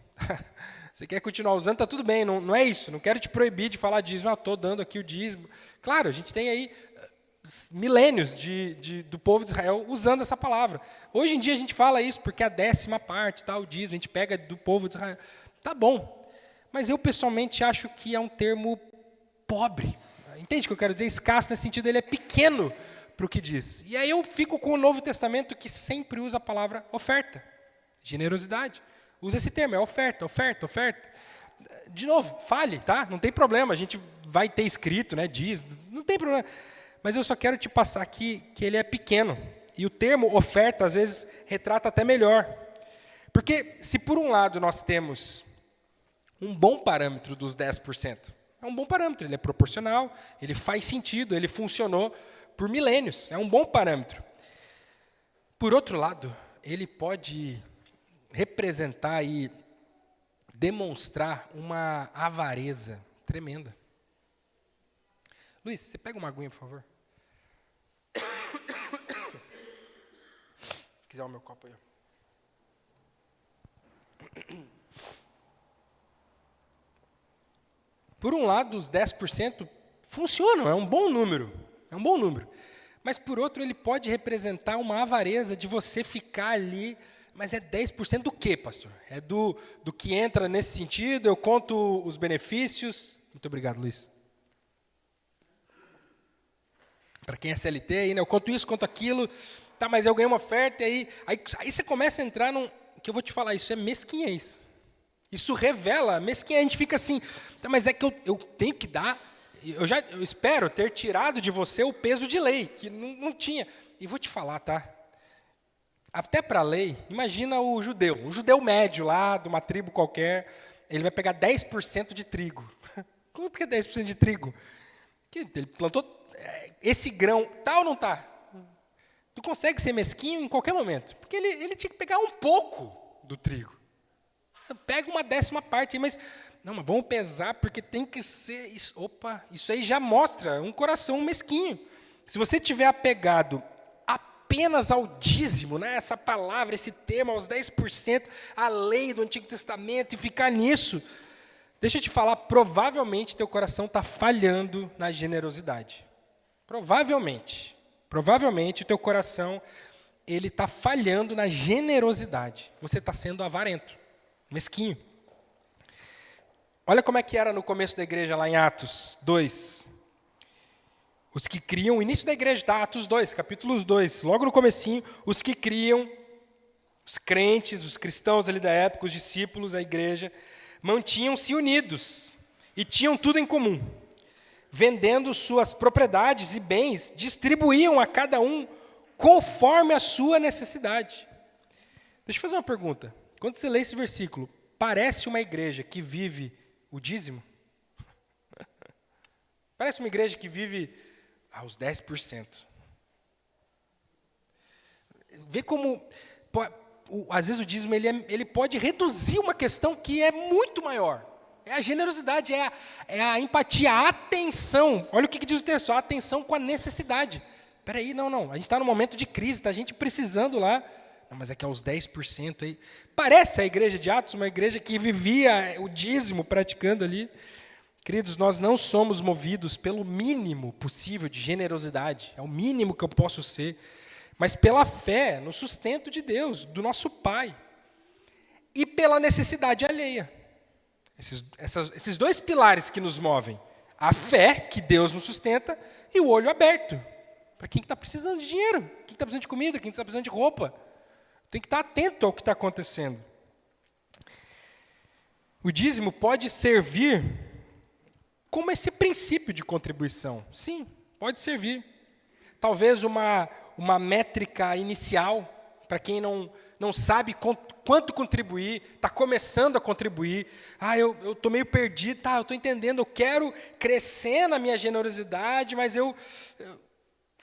Você quer continuar usando, está tudo bem, não é isso. Não quero te proibir de falar dízimo. Estou dando aqui o dízimo. Claro, a gente tem aí milênios do povo de Israel usando essa palavra. Hoje em dia a gente fala isso porque a 10ª parte, o dízimo, a gente pega do povo de Israel. Tá bom, mas eu pessoalmente acho que é um termo pobre. Entende o que eu quero dizer? Escasso nesse sentido, ele é pequeno para o que diz. E aí eu fico com o Novo Testamento que sempre usa a palavra oferta, generosidade. Usa esse termo, é oferta. De novo, fale, tá? Não tem problema, a gente vai ter escrito, né? Diz, não tem problema. Mas eu só quero te passar aqui que ele é pequeno. E o termo oferta, às vezes, retrata até melhor. Porque se por um lado nós temos um bom parâmetro dos 10%, é um bom parâmetro, ele é proporcional, ele faz sentido, ele funcionou por milênios, é um bom parâmetro. Por outro lado, ele pode representar e demonstrar uma avareza tremenda. Luiz, você pega uma aguinha, por favor? Se quiser o meu copo aí. Por um lado, os 10% funcionam, é um bom número. Mas, por outro, ele pode representar uma avareza de você ficar ali. Mas é 10% do quê, pastor? É do que entra nesse sentido? Eu conto os benefícios. Muito obrigado, Luiz. Para quem é CLT, aí, né? Eu conto isso, conto aquilo. Tá, mas eu ganhei uma oferta, e aí você começa a entrar num... que eu vou te falar, isso é mesquinhez. Isso revela mesquinhez. A gente fica assim, tá, mas é que eu tenho que dar... Eu espero ter tirado de você o peso de lei, que não tinha. E vou te falar, tá? Até para a lei, imagina o judeu médio lá, de uma tribo qualquer, ele vai pegar 10% de trigo. Quanto que é 10% de trigo? Ele plantou esse grão, tá ou não tá? Tu consegue ser mesquinho em qualquer momento, porque ele tinha que pegar um pouco do trigo. Pega uma 10ª parte, mas Não, mas vamos pesar porque tem que ser isso. Opa, isso aí já mostra um coração mesquinho. Se você tiver apegado apenas ao dízimo, né, essa palavra, esse termo, aos 10%, a lei do Antigo Testamento, e ficar nisso, deixa eu te falar, provavelmente teu coração está falhando na generosidade. Provavelmente o teu coração ele está falhando na generosidade. Você está sendo avarento, mesquinho. Olha como é que era no começo da igreja, lá em Atos 2. Os que criam, o início da igreja, tá? Atos 2, capítulo 2, logo no comecinho, os que criam, os crentes, os cristãos ali da época, os discípulos, a igreja, mantinham-se unidos e tinham tudo em comum. Vendendo suas propriedades e bens, distribuíam a cada um conforme a sua necessidade. Deixa eu fazer uma pergunta. Quando você lê esse versículo, parece uma igreja que vive o dízimo? Parece uma igreja que vive aos 10%. Vê como, às vezes o dízimo ele pode reduzir uma questão que é muito maior. É a generosidade, é a empatia, a atenção. Olha o que diz o texto, a atenção com a necessidade. Espera aí, não, a gente está num momento de crise, está a gente precisando lá. Não, mas é que aos 10% aí. Parece a igreja de Atos, uma igreja que vivia o dízimo praticando ali. Queridos, nós não somos movidos pelo mínimo possível de generosidade. É o mínimo que eu posso ser. Mas pela fé, no sustento de Deus, do nosso Pai. E pela necessidade alheia. Esses dois pilares que nos movem. A fé, que Deus nos sustenta, e o olho aberto. Para quem está precisando de dinheiro, quem está precisando de comida, quem está precisando de roupa. Tem que estar atento ao que está acontecendo. O dízimo pode servir como esse princípio de contribuição. Sim, pode servir. Talvez uma métrica inicial, para quem não sabe quanto contribuir, está começando a contribuir. Eu estou meio perdido, eu estou entendendo, eu quero crescer na minha generosidade, mas eu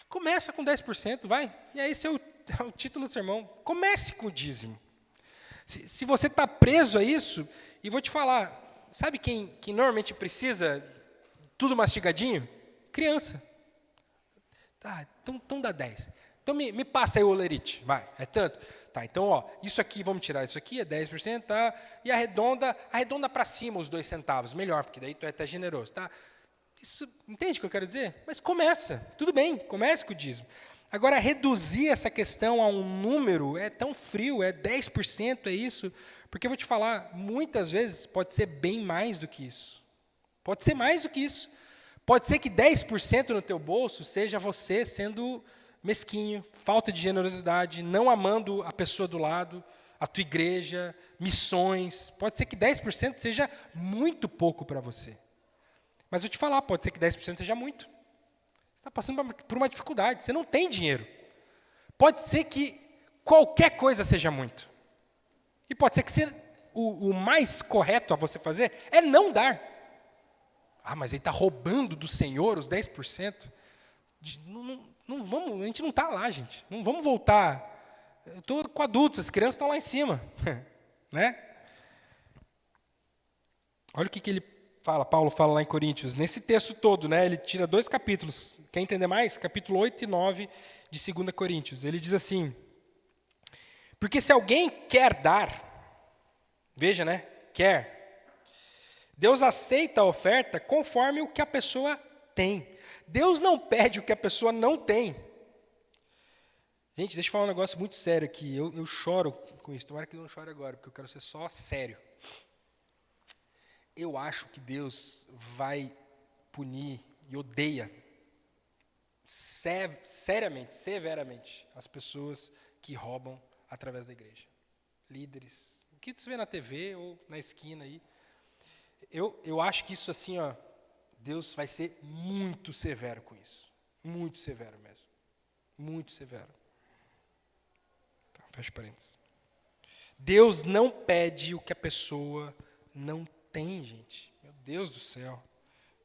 começa com 10%, vai. E aí esse é o título do sermão. Comece com o dízimo. Se você está preso a isso, e vou te falar, sabe quem normalmente precisa tudo mastigadinho? Criança. Tá, então dá 10. Então me passa aí o olerite, vai, é tanto. Tá, então, isso aqui, vamos tirar isso aqui, é 10%, tá? E arredonda para cima os 2 centavos, melhor, porque daí tu é até generoso, tá? Isso, entende o que eu quero dizer? Mas começa, tudo bem, comece com o dízimo. Agora, reduzir essa questão a um número é tão frio, é 10%, é isso, porque eu vou te falar, muitas vezes pode ser bem mais do que isso. Pode ser mais do que isso. Pode ser que 10% no teu bolso seja você sendo mesquinho, falta de generosidade, não amando a pessoa do lado, a tua igreja, missões. Pode ser que 10% seja muito pouco para você. Mas eu te falar, pode ser que 10% seja muito. Você está passando por uma dificuldade, você não tem dinheiro. Pode ser que qualquer coisa seja muito. E pode ser que o mais correto a você fazer é não dar. Mas ele está roubando do Senhor os 10%. Não vamos, a gente não está lá, gente. Não vamos voltar. Eu estou com adultos, as crianças estão lá em cima. Né? Olha o que ele fala, Paulo fala lá em Coríntios. Nesse texto todo, né, ele tira 2 capítulos. Quer entender mais? Capítulo 8 e 9 de 2 Coríntios. Ele diz assim, porque se alguém quer dar, veja, né, quer, Deus aceita a oferta conforme o que a pessoa tem. Deus não pede o que a pessoa não tem. Gente, deixa eu falar um negócio muito sério aqui. Eu choro com isso. Tomara que eu não chore agora, porque eu quero ser só sério. Eu acho que Deus vai punir e odeia seriamente, severamente, as pessoas que roubam através da igreja. Líderes. O que você vê na TV ou na esquina aí. Eu acho que isso assim, Deus vai ser muito severo com isso. Muito severo mesmo. Muito severo. Tá, fecha parênteses. Deus não pede o que a pessoa não tem, gente. Meu Deus do céu.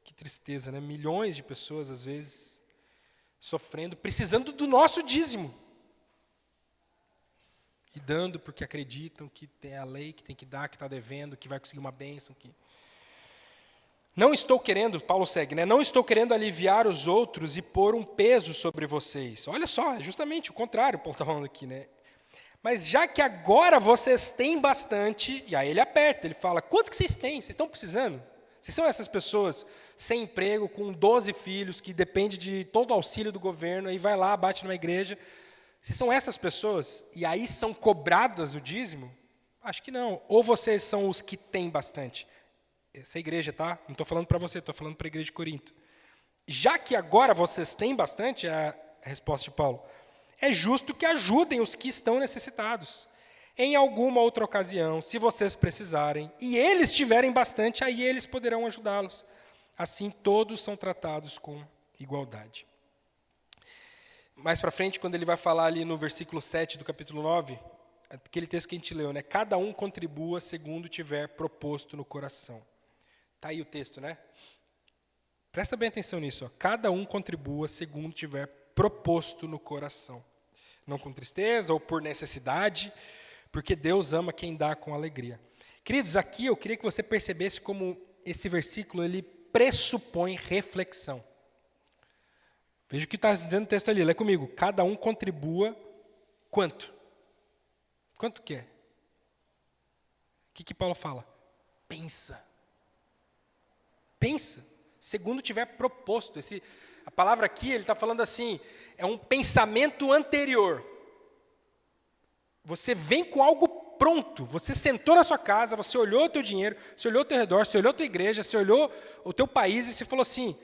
Que tristeza, né? Milhões de pessoas, às vezes, sofrendo, precisando do nosso dízimo. e dando porque acreditam que tem a lei, que tem que dar, que está devendo, que vai conseguir uma bênção. Não estou querendo, Paulo segue, né? Não estou querendo aliviar os outros e pôr um peso sobre vocês. Olha só, é justamente o contrário, Paulo está falando aqui, né? Mas já que agora vocês têm bastante, e aí ele aperta, ele fala, quanto que vocês têm? Vocês estão precisando? Vocês são essas pessoas sem emprego, com 12 filhos, que depende de todo o auxílio do governo, aí vai lá, bate numa igreja. Vocês são essas pessoas, e aí são cobradas o dízimo? Acho que não. Ou vocês são os que têm bastante? Essa igreja, tá? Não estou falando para você, estou falando para a igreja de Corinto. Já que agora vocês têm bastante, é a resposta de Paulo, é justo que ajudem os que estão necessitados. Em alguma outra ocasião, se vocês precisarem, e eles tiverem bastante, aí eles poderão ajudá-los. Assim, todos são tratados com igualdade. Mais para frente, quando ele vai falar ali no versículo 7 do capítulo 9, aquele texto que a gente leu, né? Cada um contribua segundo tiver proposto no coração. Está aí o texto, né? Presta bem atenção nisso. Ó. Cada um contribua segundo tiver proposto no coração. Não com tristeza ou por necessidade, porque Deus ama quem dá com alegria. Queridos, aqui eu queria que você percebesse como esse versículo ele pressupõe reflexão. Veja o que está dizendo o texto ali, lê comigo. Cada um contribua quanto? Quanto que é? O que Paulo fala? Pensa. Pensa. Segundo tiver proposto. A palavra aqui, ele está falando assim, é um pensamento anterior. Você vem com algo pronto. Você sentou na sua casa, você olhou o teu dinheiro, você olhou o teu redor, você olhou a tua igreja, você olhou o teu país e você falou assim,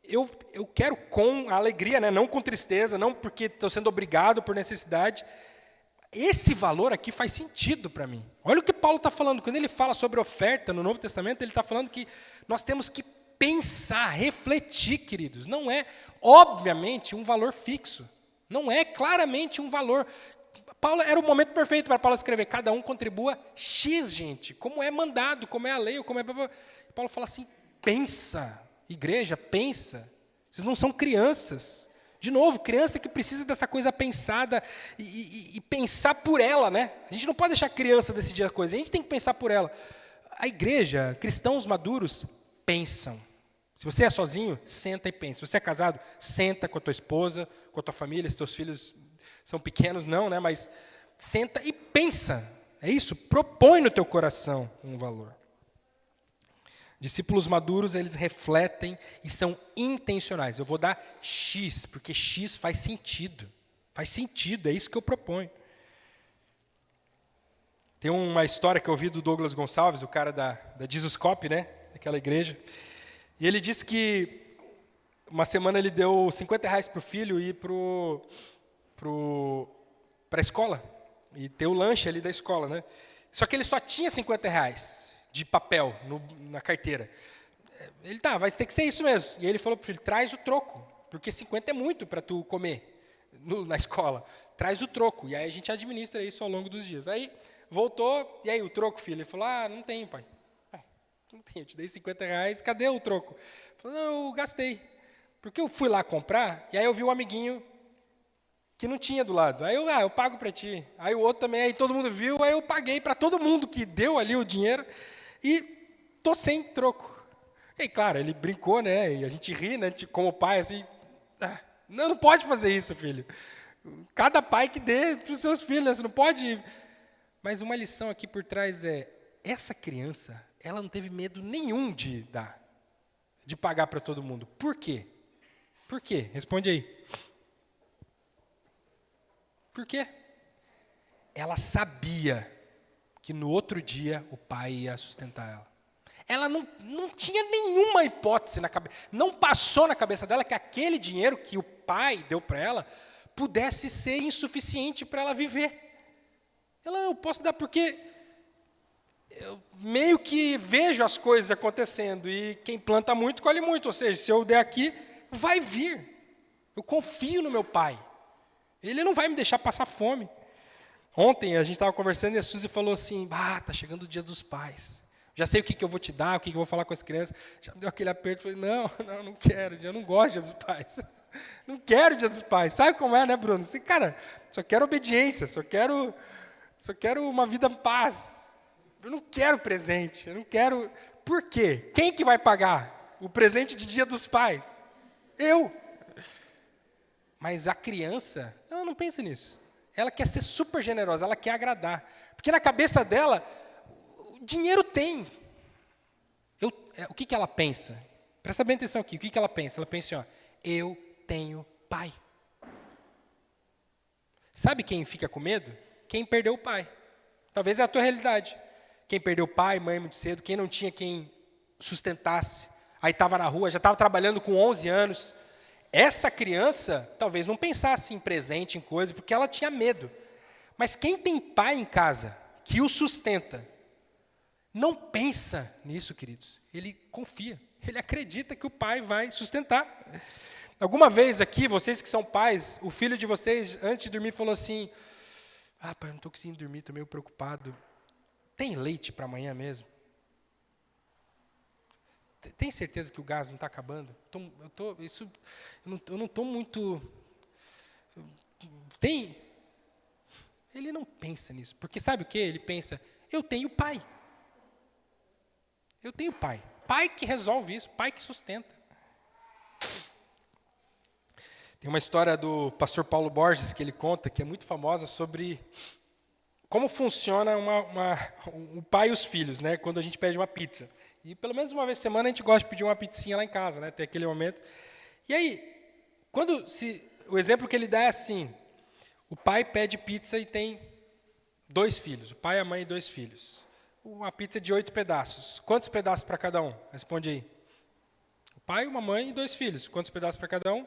eu quero com alegria, né? Não com tristeza, não porque estou sendo obrigado por necessidade. Esse valor aqui faz sentido para mim. Olha o que Paulo está falando. Quando ele fala sobre oferta no Novo Testamento, ele está falando que nós temos que pensar, refletir, queridos. Não é, obviamente, um valor fixo. Não é claramente um valor. Paulo era o momento perfeito para Paulo escrever. Cada um contribua X, gente. Como é mandado, como é a lei. Como é... Paulo fala assim, pensa. Igreja, pensa. Vocês não são crianças. De novo, criança que precisa dessa coisa pensada e pensar por ela, né? A gente não pode deixar a criança decidir a coisa, a gente tem que pensar por ela. A igreja, cristãos maduros, pensam. Se você é sozinho, senta e pensa. Se você é casado, senta com a tua esposa, com a tua família, se teus filhos são pequenos, não, né? Mas senta e pensa. É isso? Propõe no teu coração um valor. Discípulos maduros, eles refletem e são intencionais. Eu vou dar X, porque X faz sentido. Faz sentido, é isso que eu proponho. Tem uma história que eu ouvi do Douglas Gonçalves, o cara da Jesus Cop, né? Daquela igreja. E ele disse que uma semana ele deu R$50 para o filho ir para a escola. E ter o lanche ali da escola, né? Só que ele só tinha R$50 de papel na carteira. Ele, vai ter que ser isso mesmo. E ele falou para o filho, traz o troco, porque 50 é muito para tu comer na escola. Traz o troco. E aí a gente administra isso ao longo dos dias. Aí voltou, e aí o troco, filho? Ele falou, não tem, pai. Não tem, eu te dei R$50, cadê o troco? Ele falou, não, eu gastei. Porque eu fui lá comprar, e aí eu vi um amiguinho que não tinha do lado. Aí eu pago para ti. Aí o outro também, aí todo mundo viu, aí eu paguei para todo mundo que deu ali o dinheiro e tô sem troco. E claro, ele brincou, né? E a gente ri, né? Como pai, assim, não pode fazer isso, filho. Cada pai que dê para os seus filhos, né? Você não pode. Mas uma lição aqui por trás é, essa criança, ela não teve medo nenhum de dar, de pagar para todo mundo. Por quê? Por quê? Responde aí. Por quê? Ela sabia que no outro dia o pai ia sustentar ela. Ela não tinha nenhuma hipótese na cabeça, não passou na cabeça dela que aquele dinheiro que o pai deu para ela pudesse ser insuficiente para ela viver. Eu posso dar porque eu meio que vejo as coisas acontecendo e quem planta muito, colhe muito. Ou seja, se eu der aqui, vai vir. Eu confio no meu pai. Ele não vai me deixar passar fome. Ontem a gente estava conversando e a Suzy falou assim, está chegando o dia dos pais. Já sei o que eu vou te dar, o que eu vou falar com as crianças. Já me deu aquele aperto, falei, não quero, eu não gosto do dia dos pais. Não quero o dia dos pais. Sabe como é, né, Bruno? Assim, cara, só quero obediência, só quero uma vida em paz. Eu não quero presente, eu não quero... Por quê? Quem que vai pagar o presente de Dia dos Pais? Eu. Mas a criança, ela não pensa nisso. Ela quer ser super generosa, ela quer agradar. Porque na cabeça dela, o dinheiro tem. O que ela pensa? Presta bem atenção aqui, o que ela pensa? Ela pensa assim, ó, eu tenho pai. Sabe quem fica com medo? Quem perdeu o pai. Talvez é a tua realidade. Quem perdeu pai, mãe muito cedo, quem não tinha quem sustentasse, aí estava na rua, já estava trabalhando com 11 anos. Essa criança talvez não pensasse em presente, em coisa, porque ela tinha medo. Mas quem tem pai em casa, que o sustenta, não pensa nisso, queridos. Ele confia, ele acredita que o pai vai sustentar. Alguma vez aqui, vocês que são pais, o filho de vocês, antes de dormir, falou assim, pai, eu não estou conseguindo dormir, estou meio preocupado. Tem leite para amanhã mesmo? Tem certeza que o gás não está acabando? Eu não estou muito... Tem... Ele não pensa nisso. Porque sabe o que? Ele pensa, eu tenho pai. Eu tenho pai. Pai que resolve isso, pai que sustenta. Tem uma história do pastor Paulo Borges que ele conta, que é muito famosa, sobre como funciona o pai e os filhos, né, quando a gente pede uma pizza. E pelo menos uma vez por semana a gente gosta de pedir uma pizzinha lá em casa, né, tem aquele momento. E aí, o exemplo que ele dá é assim, o pai pede pizza e tem 2 filhos, o pai, a mãe e 2 filhos. Uma pizza de 8 pedaços. Quantos pedaços para cada um? Responde aí. O pai, uma mãe e 2 filhos. Quantos pedaços para cada um?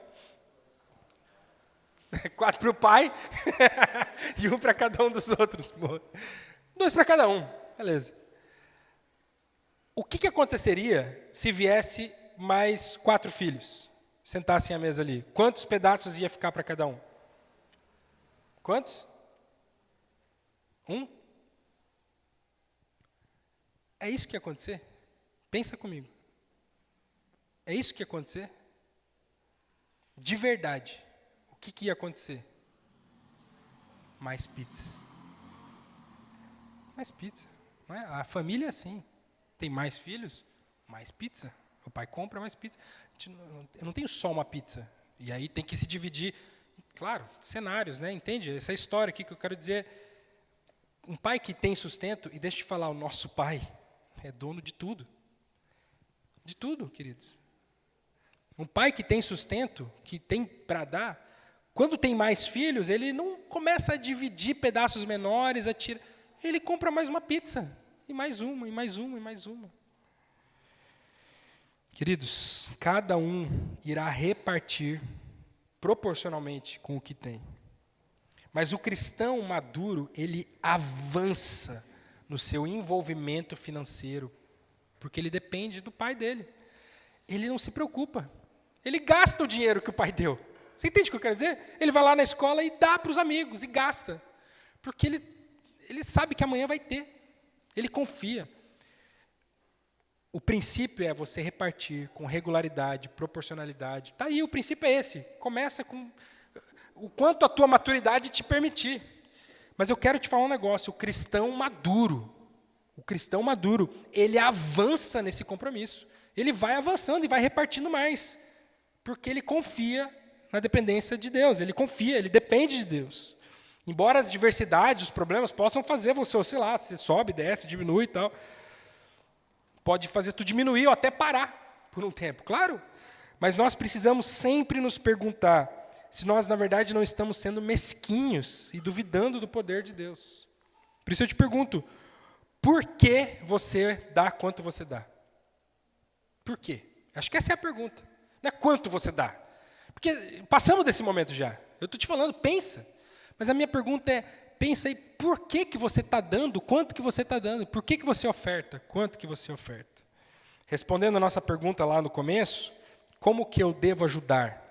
4 para o pai e 1 para cada um dos outros. 2 para cada um. Beleza. O que aconteceria se viesse mais 4 filhos? Sentassem à mesa ali. Quantos pedaços ia ficar para cada um? Quantos? 1? É isso que ia acontecer? Pensa comigo. É isso que ia acontecer? De verdade. O que ia acontecer? Mais pizza. Mais pizza. Não é? A família é assim. Tem mais filhos? Mais pizza. O pai compra mais pizza. Eu não tenho só uma pizza. E aí tem que se dividir. Claro, cenários, né? Entende? Essa história aqui que eu quero dizer. Um pai que tem sustento, e deixa eu te falar, o nosso pai é dono de tudo. De tudo, queridos. Um pai que tem sustento, que tem para dar, quando tem mais filhos, ele não começa a dividir pedaços menores, ele compra mais uma pizza, e mais uma, e mais uma, e mais uma. Queridos, cada um irá repartir proporcionalmente com o que tem. Mas o cristão maduro, ele avança no seu envolvimento financeiro, porque ele depende do pai dele. Ele não se preocupa. Ele gasta o dinheiro que o pai deu. Você entende o que eu quero dizer? Ele vai lá na escola e dá para os amigos, e gasta. Porque ele sabe que amanhã vai ter. Ele confia. O princípio é você repartir com regularidade, proporcionalidade. Está aí, o princípio é esse. Começa com o quanto a tua maturidade te permitir. Mas eu quero te falar um negócio, o cristão maduro, ele avança nesse compromisso. Ele vai avançando e vai repartindo mais. Porque ele confia na dependência de Deus. Ele confia, ele depende de Deus. Embora as diversidades, os problemas possam fazer você oscilar, você sobe, desce, diminui e tal. Pode fazer tu diminuir ou até parar por um tempo, claro. Mas nós precisamos sempre nos perguntar se nós, na verdade, não estamos sendo mesquinhos e duvidando do poder de Deus. Por isso eu te pergunto, por que você dá quanto você dá? Por quê? Acho que essa é a pergunta. Não é quanto você dá. Porque passamos desse momento já. Eu estou te falando, pensa. Mas a minha pergunta é, pensa aí, por que você está dando, quanto que você está dando? Por que você oferta, quanto que você oferta? Respondendo a nossa pergunta lá no começo, como que eu devo ajudar?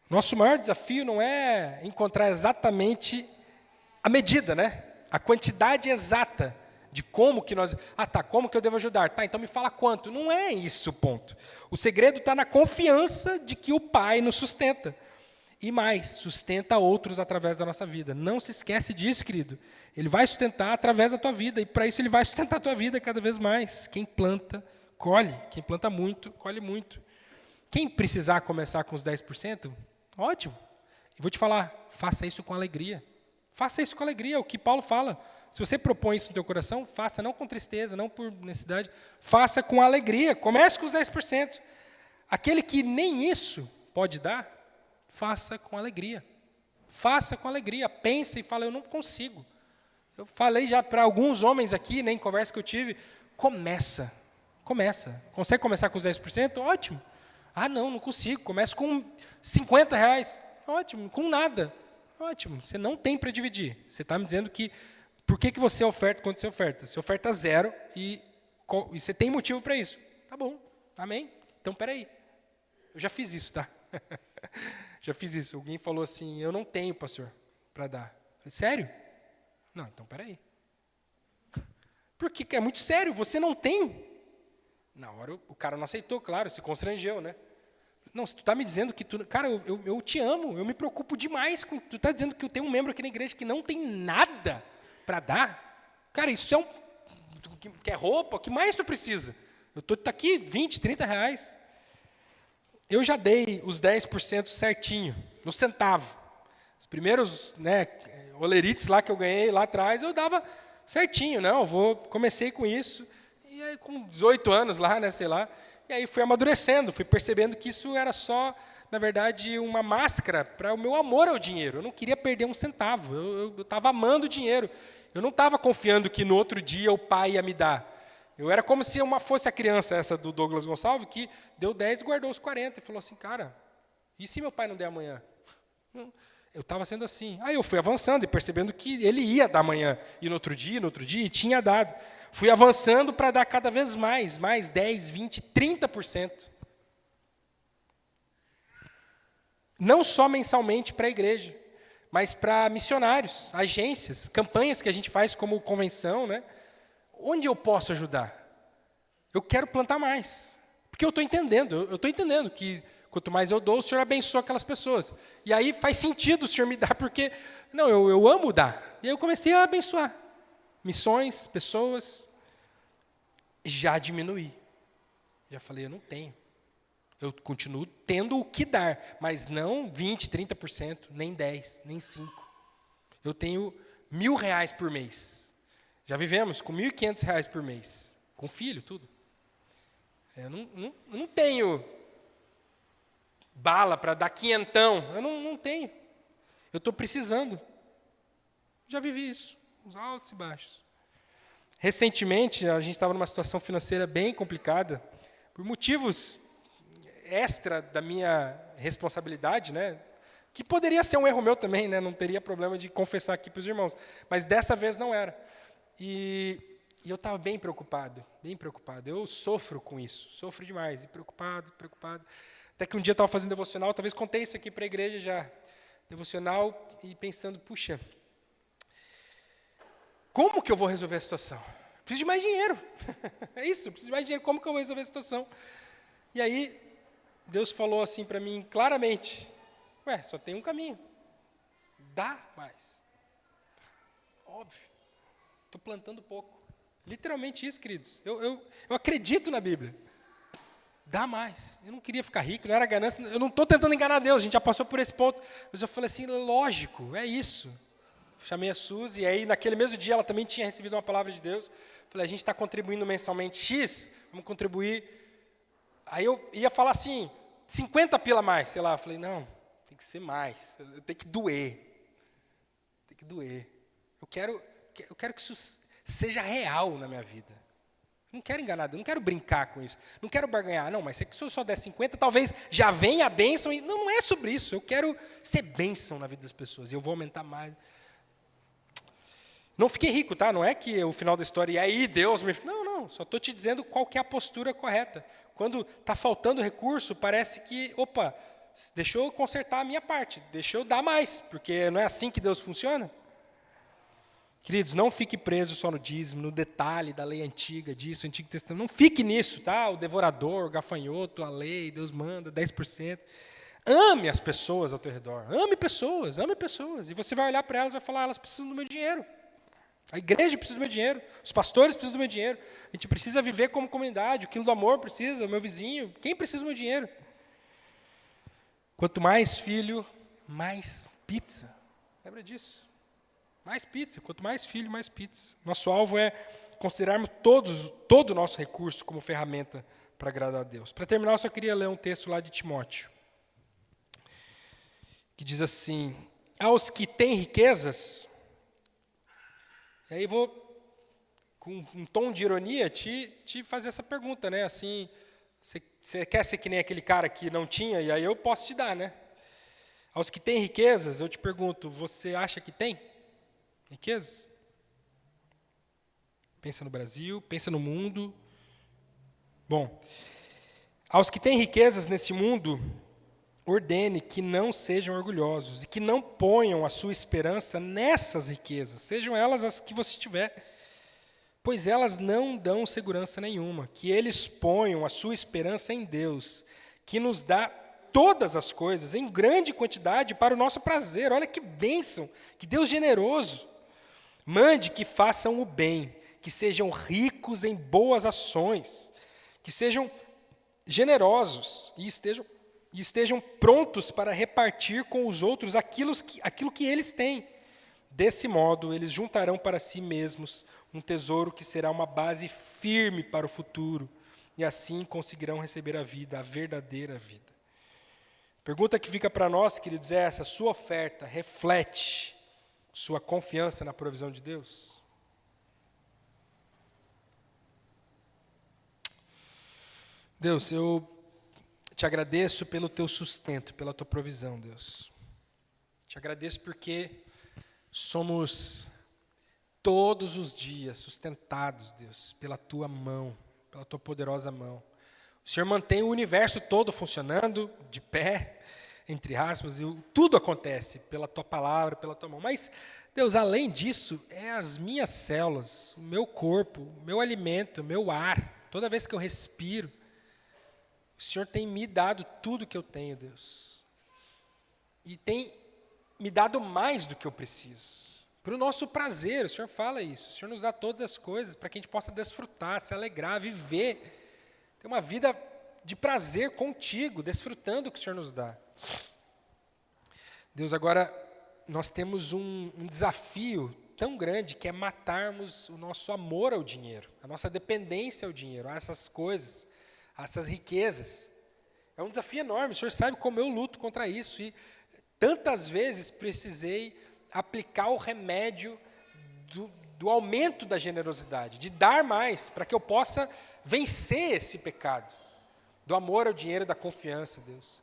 Nosso maior desafio não é encontrar exatamente a medida, né? A quantidade exata de como que nós... como que eu devo ajudar? Então me fala quanto. Não é isso o ponto. O segredo está na confiança de que o Pai nos sustenta. E mais, sustenta outros através da nossa vida. Não se esquece disso, querido. Ele vai sustentar através da tua vida, e para isso ele vai sustentar a tua vida cada vez mais. Quem planta, colhe. Quem planta muito, colhe muito. Quem precisar começar com os 10%, ótimo. Eu vou te falar, faça isso com alegria. Faça isso com alegria, é o que Paulo fala. Se você propõe isso no teu coração, faça não com tristeza, não por necessidade, faça com alegria. Comece com os 10%. Aquele que nem isso pode dar, faça com alegria. Faça com alegria. Pensa e fala, eu não consigo. Eu falei já para alguns homens aqui, em conversa que eu tive, começa. Consegue começar com os 10%? Ótimo. Ah, não consigo. Começa com R$50. Ótimo. Com nada. Ótimo. Você não tem para dividir. Você está me dizendo que, por que você oferta quando você oferta? Você oferta 0 e você tem motivo para isso. Tá bom. Amém? Então, peraí. Eu já fiz isso, tá? Já fiz isso. Alguém falou assim, eu não tenho, pastor, para dar. Eu falei, sério? Não, então peraí. Porque é muito sério, você não tem. Na hora o cara não aceitou, claro, se constrangeu, né? Não, se tu está me dizendo que tu... Cara, eu te amo, eu me preocupo demais. Tu está dizendo que eu tenho um membro aqui na igreja que não tem nada para dar? Cara, isso é um... Quer roupa? O que mais tu precisa? Eu estou aqui, R$20, R$30. Eu já dei os 10% certinho, no centavo. Os primeiros, olerites lá que eu ganhei lá atrás, eu dava certinho. Não, comecei com isso, e aí com 18 anos lá, sei lá, e aí fui amadurecendo, fui percebendo que isso era só, na verdade, uma máscara para o meu amor ao dinheiro. Eu não queria perder um centavo, eu estava amando o dinheiro. Eu não estava confiando que no outro dia o pai ia me dar. Eu era como se fosse a criança essa do Douglas Gonçalves, que deu 10 e guardou os 40, e falou assim, cara, e se meu pai não der amanhã? Eu estava sendo assim. Aí eu fui avançando e percebendo que ele ia dar amanhã, e no outro dia, e tinha dado. Fui avançando para dar cada vez mais 10, 20, 30%. Não só mensalmente para a igreja, mas para missionários, agências, campanhas que a gente faz como convenção, né? Onde eu posso ajudar? Eu quero plantar mais. Porque eu estou entendendo que quanto mais eu dou, o Senhor abençoa aquelas pessoas. E aí faz sentido o Senhor me dar, porque, não, eu amo dar. E aí eu comecei a abençoar. Missões, pessoas. Já diminuí. Já falei, eu não tenho. Eu continuo tendo o que dar, mas não 20%, 30%, nem 10%, nem 5%. Eu tenho R$1.000 por mês. Já vivemos com R$1.500 por mês, com filho, tudo. Eu não tenho bala para dar quinhentão, eu não tenho. Eu estou precisando. Já vivi isso, uns altos e baixos. Recentemente, a gente estava numa situação financeira bem complicada, por motivos extra da minha responsabilidade, né? Que poderia ser um erro meu também, né? Não teria problema de confessar aqui para os irmãos, mas dessa vez não era. E eu estava bem preocupado. Eu sofro com isso, sofro demais, e preocupado. Até que um dia eu estava fazendo devocional, talvez contei isso aqui para a igreja já, devocional, e pensando, puxa, como que eu vou resolver a situação? Preciso de mais dinheiro. É isso, preciso de mais dinheiro, como que eu vou resolver a situação? E aí, Deus falou assim para mim, claramente, só tem um caminho, dá mais. Óbvio. Estou plantando pouco. Literalmente isso, queridos. Eu acredito na Bíblia. Dá mais. Eu não queria ficar rico, não era ganância. Eu não estou tentando enganar Deus, a gente já passou por esse ponto. Mas eu falei assim, lógico, é isso. Chamei a Suzy, e aí naquele mesmo dia ela também tinha recebido uma palavra de Deus. Falei, a gente está contribuindo mensalmente X, vamos contribuir. Aí eu ia falar assim, 50 pila a mais, sei lá. Eu falei, não, tem que ser mais. Tem que doer. Eu quero que isso seja real na minha vida. Não quero enganar Deus, não quero brincar com isso. Não quero barganhar. Não, mas se eu só der 50, talvez já venha a bênção. Não é sobre isso. Eu quero ser bênção na vida das pessoas. E eu vou aumentar mais. Não fiquei rico, tá? Não é que o final da história, e aí Deus me... Não. Só estou te dizendo qual que é a postura correta. Quando está faltando recurso, parece que, deixa eu consertar a minha parte. Deixa eu dar mais. Porque não é assim que Deus funciona. Queridos, não fique preso só no dízimo, no detalhe da lei antiga, disso, Antigo Testamento. Não fique nisso, tá? O devorador, o gafanhoto, a lei, Deus manda, 10%. Ame as pessoas ao teu redor. Ame pessoas. E você vai olhar para elas e vai falar, elas precisam do meu dinheiro. A igreja precisa do meu dinheiro, os pastores precisam do meu dinheiro, a gente precisa viver como comunidade, o quilo do amor precisa, o meu vizinho, quem precisa do meu dinheiro? Quanto mais filho, mais pizza. Lembra disso? Mais pizza, quanto mais filho, mais pizza. Nosso alvo é considerarmos todo o nosso recurso como ferramenta para agradar a Deus. Para terminar, eu só queria ler um texto lá de Timóteo, que diz assim: aos que têm riquezas, e aí vou, com um tom de ironia, te fazer essa pergunta, né? Assim, você quer ser que nem aquele cara que não tinha, e aí eu posso te dar, né? Aos que têm riquezas, eu te pergunto, você acha que tem riquezas? Pensa no Brasil, pensa no mundo. Bom, aos que têm riquezas nesse mundo, ordene que não sejam orgulhosos e que não ponham a sua esperança nessas riquezas, sejam elas as que você tiver, pois elas não dão segurança nenhuma. Que eles ponham a sua esperança em Deus, que nos dá todas as coisas em grande quantidade para o nosso prazer. Olha que bênção, que Deus generoso. Mande que façam o bem, que sejam ricos em boas ações, que sejam generosos e estejam prontos para repartir com os outros aquilo que eles têm. Desse modo, eles juntarão para si mesmos um tesouro que será uma base firme para o futuro, e assim conseguirão receber a vida, a verdadeira vida. A pergunta que fica para nós, queridos, é essa: sua oferta reflete sua confiança na provisão de Deus? Deus, eu te agradeço pelo teu sustento, pela tua provisão, Deus. Te agradeço porque somos todos os dias sustentados, Deus, pela tua mão, pela tua poderosa mão. O Senhor mantém o universo todo funcionando, de pé, entre aspas, e tudo acontece pela tua palavra, pela tua mão. Mas, Deus, além disso, é as minhas células, o meu corpo, o meu alimento, o meu ar. Toda vez que eu respiro, o Senhor tem me dado tudo que eu tenho, Deus. E tem me dado mais do que eu preciso. Para o nosso prazer, o Senhor fala isso. O Senhor nos dá todas as coisas para que a gente possa desfrutar, se alegrar, viver. Ter uma vida de prazer contigo, desfrutando o que o Senhor nos dá. Deus, agora nós temos um desafio tão grande, que é matarmos o nosso amor ao dinheiro, a nossa dependência ao dinheiro, a essas coisas, a essas riquezas. É um desafio enorme, o Senhor sabe como eu luto contra isso, e tantas vezes precisei aplicar o remédio do aumento da generosidade, de dar mais, para que eu possa vencer esse pecado, do amor ao dinheiro, da confiança, Deus.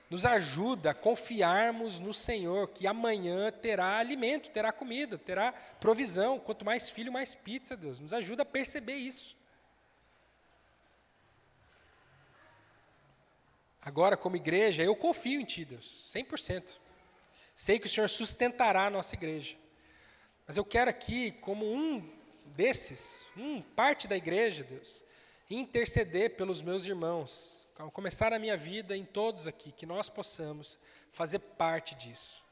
Nos ajuda a confiarmos no Senhor, que amanhã terá alimento, terá comida, terá provisão. Quanto mais filho, mais pizza, Deus. Nos ajuda a perceber isso. Agora, como igreja, eu confio em Ti, Deus, 100%. Sei que o Senhor sustentará a nossa igreja. Mas eu quero aqui, como parte da igreja, Deus, interceder pelos meus irmãos, ao começar a minha vida em todos aqui, que nós possamos fazer parte disso,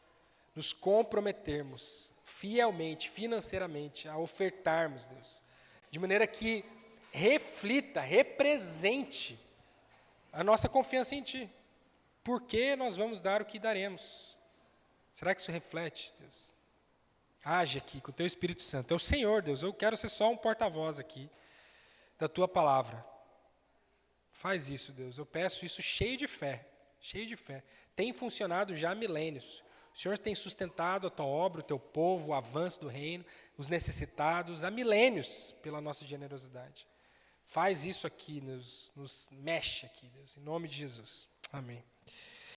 nos comprometermos fielmente, financeiramente, a ofertarmos, Deus, de maneira que reflita, represente a nossa confiança em Ti. Por que nós vamos dar o que daremos? Será que isso reflete, Deus? Age aqui com o Teu Espírito Santo. É o Senhor, Deus, eu quero ser só um porta-voz aqui da Tua palavra. Faz isso, Deus. Eu peço isso cheio de fé, cheio de fé. Tem funcionado já há milênios. O Senhor tem sustentado a Tua obra, o Teu povo, o avanço do reino, os necessitados, há milênios pela nossa generosidade. Faz isso aqui, nos mexe aqui, Deus, em nome de Jesus. Amém.